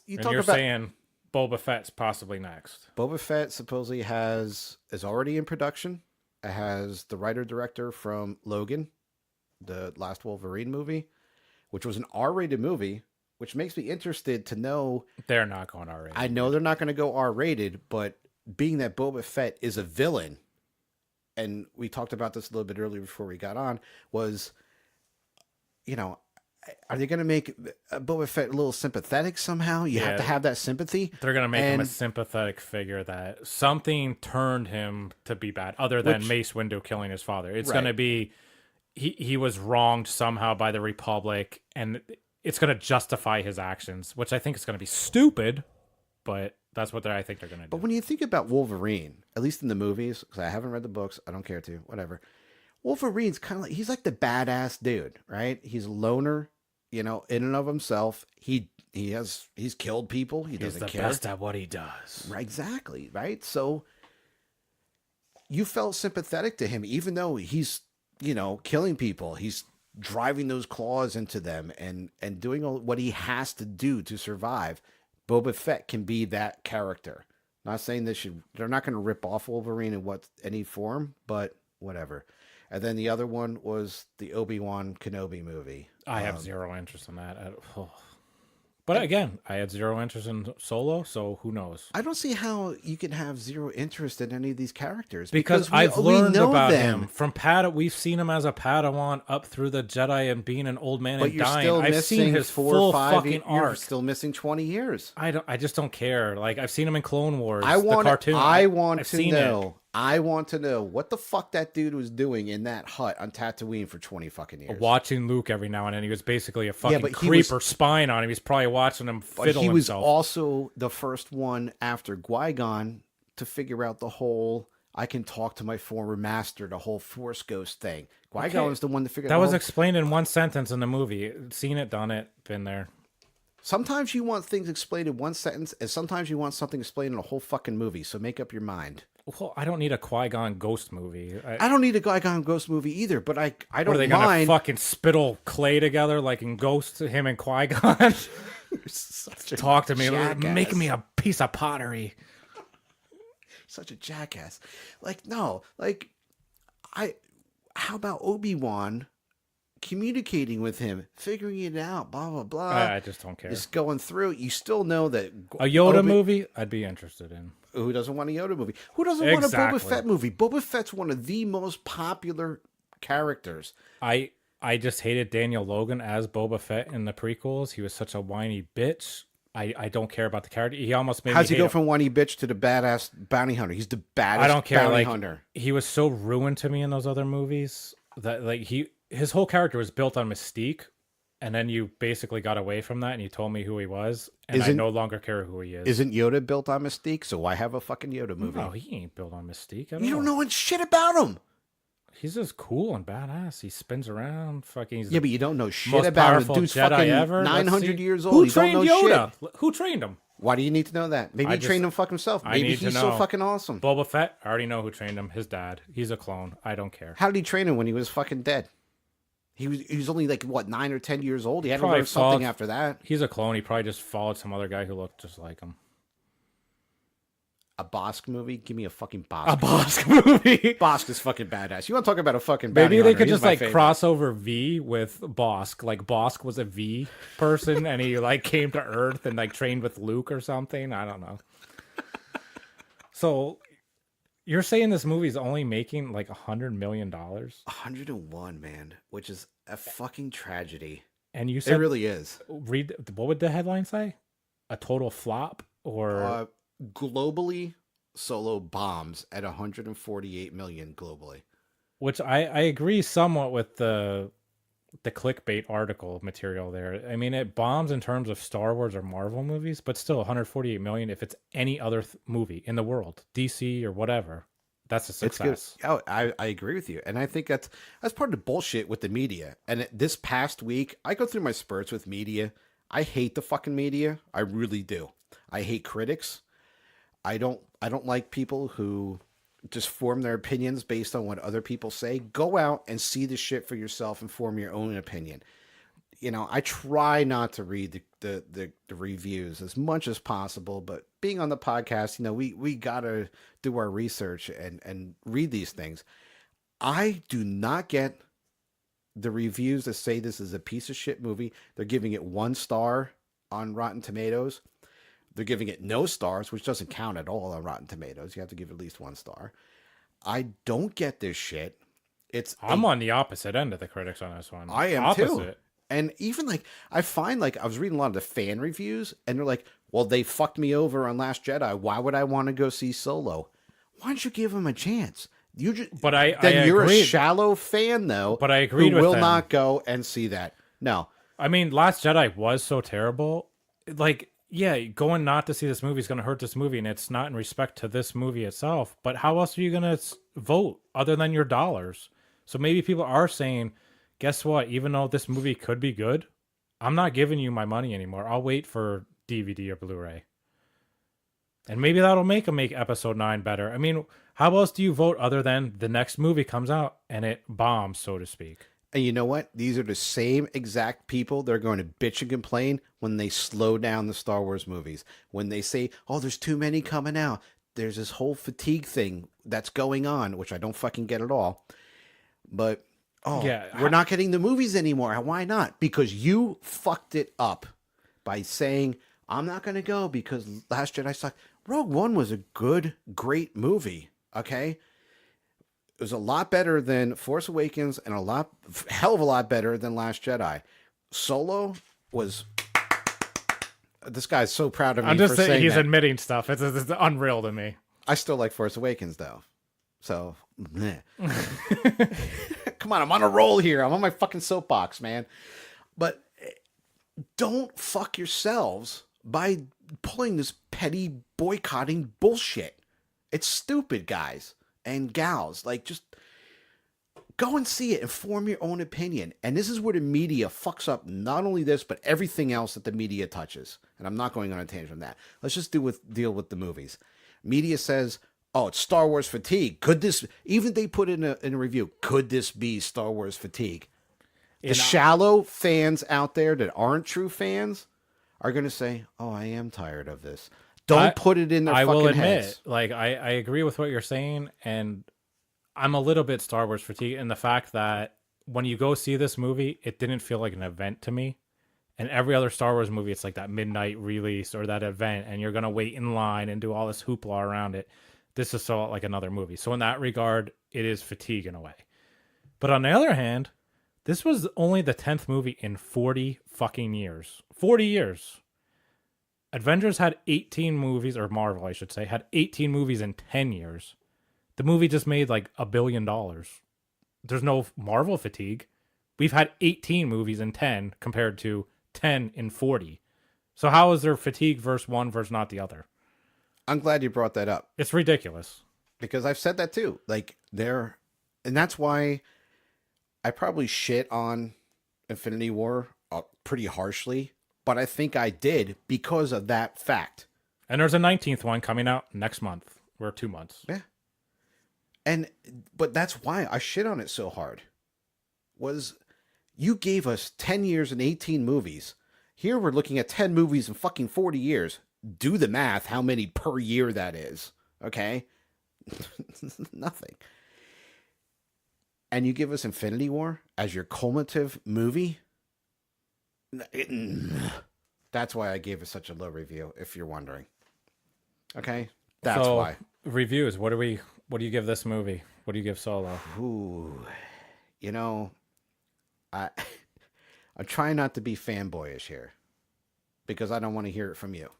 you're saying Boba Fett's possibly next. Boba Fett supposedly is already in production. It has the writer-director from Logan, the last Wolverine movie, which was an R-rated movie, which makes me interested to know. They're not going R-rated. I know they're not going to go R-rated, but being that Boba Fett is a villain, and we talked about this a little bit earlier before we got on, was, are they going to make Boba Fett a little sympathetic somehow? You have to have that sympathy. They're going to make him a sympathetic figure that something turned him to be bad, other than Mace Windu killing his father. It's going to be he was wronged somehow by the Republic, and it's going to justify his actions, which I think is going to be stupid, but that's what I think they're going to do. But when you think about Wolverine, at least in the movies, because I haven't read the books, I don't care to, whatever. Wolverine's kind of he's like the badass dude, right? He's a loner, in and of himself. He's killed people. He doesn't care. He's the best at what he does. Right, exactly, right? So you felt sympathetic to him, even though he's, killing people. He's driving those claws into them and doing what he has to do to survive. Boba Fett can be that character. Not saying they're not going to rip off Wolverine in any form, but whatever. And then the other one was the Obi-Wan Kenobi movie. I have zero interest in that. But again, I had zero interest in Solo, so who knows? I don't see how you can have zero interest in any of these characters. Because I've learned about him. From we've seen him as a Padawan up through the Jedi and being an old man and dying. I've seen his full fucking arc. You're still missing 20 years. I just don't care. Like, I've seen him in Clone Wars, the cartoon. I want to know what the fuck that dude was doing in that hut on Tatooine for 20 fucking years. Watching Luke every now and then. He was basically a fucking creeper spying on him. He's probably watching him fiddle himself. He was also the first one after Qui-Gon to figure out the whole I can talk to my former master, the whole Force Ghost thing. Qui-Gon Okay. was the one that figured That out the was whole... explained in one sentence in the movie. Seen it, done it, been there. Sometimes you want things explained in one sentence, and sometimes you want something explained in a whole fucking movie. So make up your mind. Well, I don't need a Qui-Gon ghost movie. I don't need a Qui-Gon Ghost movie either, but I What don't are they gonna mind. fucking spittle clay together like in Ghost? Him and Qui-Gon. Such a Talk to me, jackass. make me a piece of pottery. Such a jackass. Like, no, like, how about Obi-Wan communicating with him, figuring it out, blah, blah, blah. I just don't care. Just going through. You still know that A Yoda movie, I'd be interested in. Who doesn't want a Yoda movie? Who doesn't want a Exactly. Boba Fett movie? Boba Fett's one of the most popular characters. I just hated Daniel Logan as Boba Fett in the prequels. He was such a whiny bitch. I don't care about the character. He almost made How's me he go from whiny bitch to the badass bounty hunter? He's the baddest I don't care. bounty Like hunter. he was so ruined to me in those other movies that like his whole character was built on mystique, and then you basically got away from that and you told me who he was, and I no longer care who he is. Isn't Yoda built on mystique? So why have a fucking Yoda movie? No, he ain't built on mystique. You don't know shit about him. He's just cool and badass. He spins around. Fucking. He's Yeah, but you don't know shit most about him. powerful The dude's Jedi fucking ever. 900 years old. Who You don't trained know Yoda? shit. Who trained him? Why do you need to know that? Maybe he trained him fuck himself. Maybe need to he's so know. fucking awesome. Boba Fett. I already know who trained him. His dad. He's a clone. I don't care. How did he train him when he was fucking dead? He was only like what 9 or 10 years old. He had to Probably learn something followed- after that. He's a clone. He probably just followed some other guy who looked just like him. A Bosk movie? Give me a fucking Bosk. A Bosk movie. Bosk is fucking badass. You want to talk about a fucking bounty Maybe they hunter? could He's just my like favorite. cross over V with Bosk. Like Bosk was a V person and he like came to Earth and like trained with Luke or something. I don't know. So you're saying this movie's only making like $100 million? 101, man, which is a fucking tragedy. And you It said, really is. read, what would the headline say? A total flop? Or Globally, Solo bombs at 148 million globally. which I agree somewhat with the clickbait article material there. I mean, it bombs in terms of Star Wars or Marvel movies, but still 148 million if it's any other movie in the world, DC or whatever. That's a success. It's good. Oh, I agree with you, and I think that's part of the bullshit with the media. And this past week, I go through my spurts with media. I hate the fucking media. I really do. I hate critics. I don't like people who just form their opinions based on what other people say. Go out and see the shit for yourself and form your own opinion. You know, I try not to read the reviews as much as possible, but being on the podcast, you know, we gotta do our research and read these things. I do not get the reviews that say this is a piece of shit movie. They're giving it 1 star on Rotten Tomatoes. They're giving it no stars, which doesn't count at all on Rotten Tomatoes. You have to give at least 1 star. I don't get this shit. I'm on the opposite end of the critics on this one. I am opposite. too. And even like, I find like, I was reading a lot of the fan reviews and they're like, well, they fucked me over on Last Jedi. Why would I want to go see Solo? Why don't you give him a chance? You're agreed. a shallow fan though. But I agreed who with will them. not go and see that. No. I mean, Last Jedi was so terrible. Like, yeah, going not to see this movie is going to hurt this movie, and it's not in respect to this movie itself. But how else are you going to vote other than your dollars? So maybe people are saying, guess what? Even though this movie could be good, I'm not giving you my money anymore. I'll wait for DVD or Blu-ray. And maybe that'll make episode 9 better. I mean, how else do you vote other than the next movie comes out and it bombs, so to speak? And you know what? These are the same exact people that are going to bitch and complain when they slow down the Star Wars movies. When they say, oh, there's too many coming out. There's this whole fatigue thing that's going on, which I don't fucking get at all. But, we're not getting the movies anymore. Why not? Because you fucked it up by saying, I'm not going to go because Last Jedi sucked. Rogue One was a good, great movie, okay? It was a lot better than Force Awakens and hell of a lot better than Last Jedi. Solo was... This guy's so proud of me. I'm just for saying he's that. admitting stuff. It's unreal to me. I still like Force Awakens though. So, meh. Come on, I'm on a roll here. I'm on my fucking soapbox, man. But don't fuck yourselves by pulling this petty boycotting bullshit. It's stupid, guys. and gals. Like, just go and see it and form your own opinion. And this is where the media fucks up not only this, but everything else that the media touches. And I'm not going on a tangent from that. Let's just deal with the movies. Media says, oh, it's Star Wars fatigue. Could this, even they put in a review, could this be Star Wars fatigue? The shallow fans out there that aren't true fans are going to say, oh, I am tired of this. Don't put it in their fucking heads. I will admit, like, I agree with what you're saying, and I'm a little bit Star Wars fatigue in the fact that when you go see this movie, it didn't feel like an event to me. And every other Star Wars movie, it's like that midnight release or that event, and you're going to wait in line and do all this hoopla around it. This is so like another movie. So in that regard, it is fatigue in a way. But on the other hand, this was only the 10th movie in 40 fucking years. 40 years. Avengers had 18 movies, or Marvel, I should say, had 18 movies in 10 years. The movie just made like $1 billion. There's no Marvel fatigue. We've had 18 movies in 10 compared to 10 in 40. So how is there fatigue versus one versus not the other? I'm glad you brought that up. It's ridiculous. Because I've said that too. Like, and that's why I probably shit on Infinity War pretty harshly, but I think I did because of that fact. And there's a 19th one coming out next month, or 2 months. Yeah. But that's why I shit on it so hard. Was you gave us 10 years and 18 movies. Here we're looking at 10 movies in fucking 40 years. Do the math, how many per year that is. Okay? Nothing. And you give us Infinity War as your cumulative movie? That's why I gave it such a low review, if you're wondering. Okay? That's why. Reviews, what do you give this movie? What do you give Solo? Ooh. You know, I'm trying not to be fanboyish here because I don't want to hear it from you.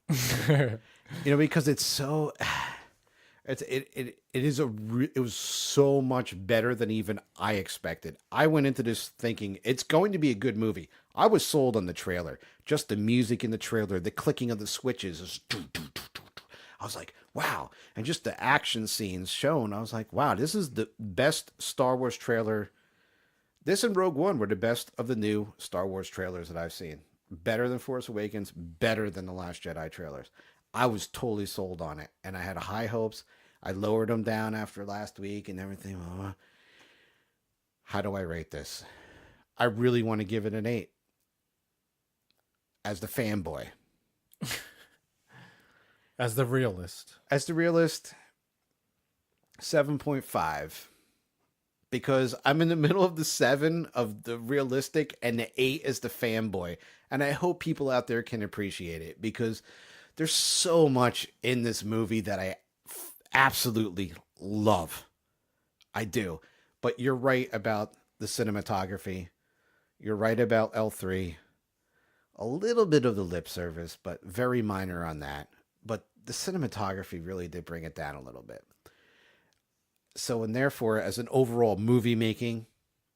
Because it's so it was so much better than even I expected. I went into this thinking it's going to be a good movie. I was sold on the trailer. Just the music in the trailer, the clicking of the switches is I was like, wow. And just the action scenes shown, I was like, wow, this is the best Star Wars trailer. This and Rogue One were the best of the new Star Wars trailers that I've seen. Better than Force Awakens, better than The Last Jedi trailers. I was totally sold on it, and I had high hopes. I lowered them down after last week and everything. How do I rate this? I really want to give it an 8. As the fanboy. As the realist. 7.5. Because I'm in the middle of the 7 of the realistic and the 8 is the fanboy. And I hope people out there can appreciate it because there's so much in this movie that I absolutely love. I do. But you're right about the cinematography. You're right about L3. A little bit of the lip service, but very minor on that. But the cinematography really did bring it down a little bit. So, and therefore, as an overall movie making,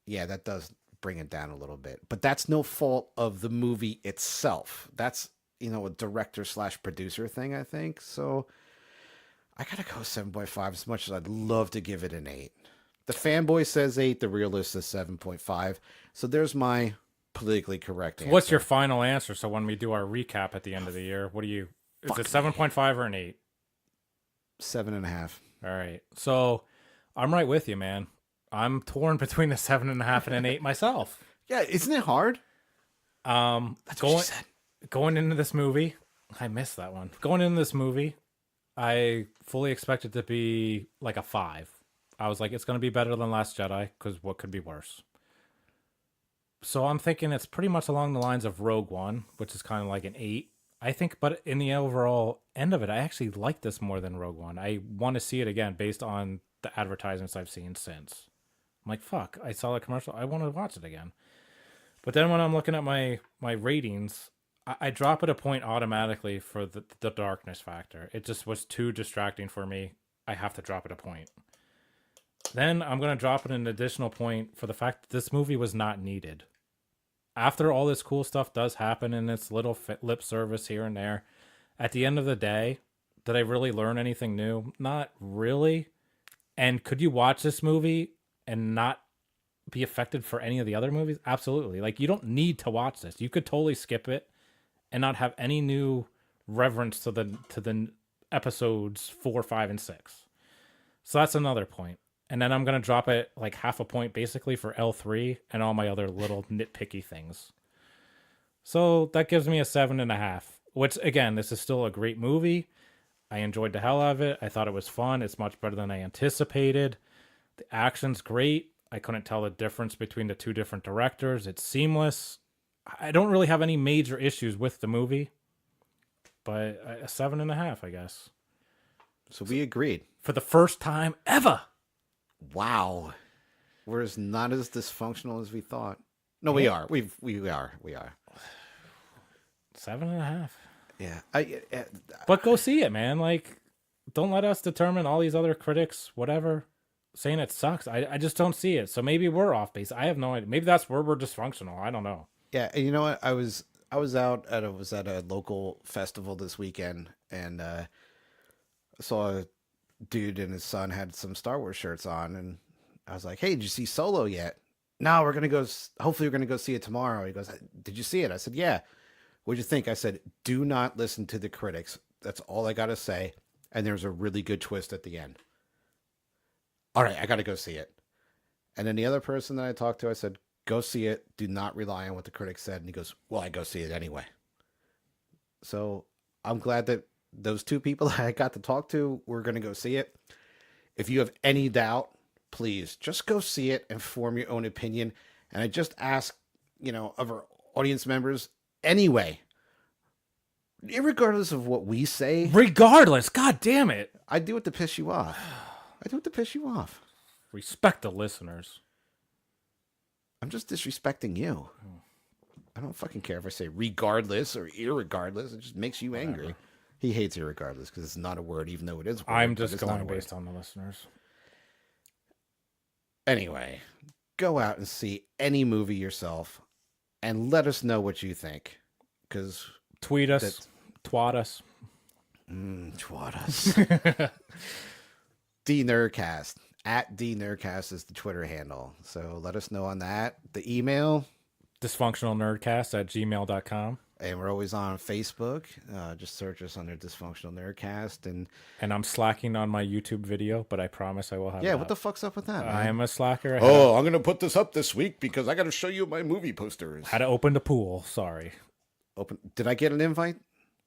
yeah, that does bring it down a little bit. But that's no fault of the movie itself. That's, a director/producer thing, I think. So, I gotta go 7.5 as much as I'd love to give it an 8. The fanboy says 8, the realist says 7.5. So, there's my politically correct answer. What's your final answer? So, when we do our recap at the end of the year, is it 7.5 or an 8? 7.5. All right. So, I'm right with you, man. I'm torn between a 7.5 and an 8 myself. Yeah, isn't it hard? That's what you said. Going into this movie, I missed that one. Going into this movie, I fully expected to be like a 5. I was like, it's going to be better than Last Jedi, because what could be worse? So I'm thinking it's pretty much along the lines of Rogue One, which is kind of like an 8. I think, but in the overall end of it, I actually like this more than Rogue One. I want to see it again based on the advertisements I've seen since. I'm like, fuck, I saw that commercial. I want to watch it again. But then when I'm looking at my ratings, I drop it a point automatically for the darkness factor. It just was too distracting for me. I have to drop it a point. Then I'm going to drop it an additional point for the fact that this movie was not needed. After all this cool stuff does happen in its little lip service here and there, at the end of the day, did I really learn anything new? Not really. And could you watch this movie and not be affected for any of the other movies? Absolutely. Like, you don't need to watch this. You could totally skip it and not have any new reverence to the episodes 4, 5, and 6. So that's another point. And then I'm gonna drop it like half a point basically for L3 and all my other little nitpicky things. So that gives me a 7.5. Which, again, this is still a great movie. I enjoyed the hell out of it. I thought it was fun. It's much better than I anticipated. The action's great. I couldn't tell the difference between the two different directors. It's seamless. I don't really have any major issues with the movie, but a 7.5, I guess. So we agreed. For the first time ever. Wow. We're not as dysfunctional as we thought. No, we are. We are. 7.5. Yeah. But go see it, man. Like, don't let us determine all these other critics, whatever, saying it sucks. I just don't see it. So maybe we're off base. I have no idea. Maybe that's where we're dysfunctional. I don't know. Yeah, and you know what? I was at a local festival this weekend, and I saw a dude and his son had some Star Wars shirts on, and I was like, "Hey, did you see Solo yet?" No, we're gonna go. Hopefully, we're gonna go see it tomorrow. He goes, "Did you see it?" I said, "Yeah." What'd you think? I said, "Do not listen to the critics. That's all I gotta say." And there's a really good twist at the end. All right, I gotta go see it. And then the other person that I talked to, I said, "Go see it. Do not rely on what the critics said." And he goes, "Well, I go see it anyway." So I'm glad that those two people that I got to talk to were going to go see it. If you have any doubt, please just go see it and form your own opinion. And I just ask, of our audience members anyway, irregardless of what we say. Regardless, god damn it. I do it to piss you off. Respect the listeners. I'm just disrespecting you. I don't fucking care if I say regardless or irregardless. It just makes you angry. Whatever. He hates irregardless because it's not a word, even though it is a word. I'm just going based on the listeners. Anyway, go out and see any movie yourself and let us know what you think. Because tweet us, twat us. Twat us. DNerdcast. At DNerdcast is the Twitter handle. So let us know on that. The email, dysfunctionalnerdcast@gmail.com. And we're always on Facebook. Just search us under Dysfunctional Nerdcast. And I'm slacking on my YouTube video, but I promise I will have it what up. the fuck's up with that, man? I am a slacker. I'm going to put this up this week because I got to show you my movie posters. Had to open the pool. Sorry. Did I get an invite?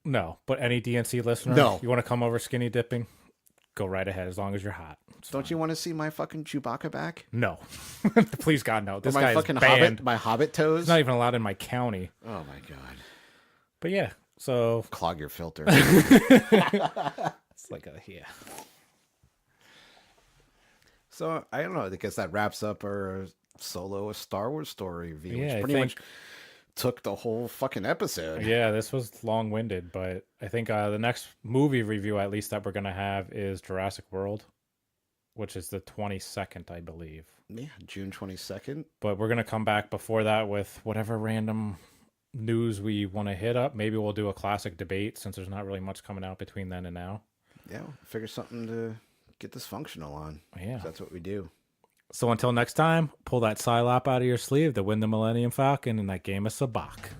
No, but any DNC listener, you want to come over skinny dipping? Go right ahead, as long as you're hot. Don't you want to see my fucking Chewbacca back? No. Please, God, no. This or my guy fucking is banned. Hobbit, my Hobbit toes? It's not even allowed in my county. Oh, my God. But yeah, so... Clog your filter. It's like yeah. So, I don't know. I guess that wraps up our Solo A Star Wars Story review, Yeah, which pretty much took the whole fucking episode. Yeah, this was long-winded, but I think the next movie review, at least, that we're going to have is Jurassic World, which is the 22nd, I believe. Yeah, June 22nd. But we're going to come back before that with whatever random news we want to hit up. Maybe we'll do a classic debate since there's not really much coming out between then and now. Yeah, figure something to get dysfunctional on. Yeah. That's what we do. So until next time, pull that Psylop out of your sleeve to win the Millennium Falcon in that game of Sabacc.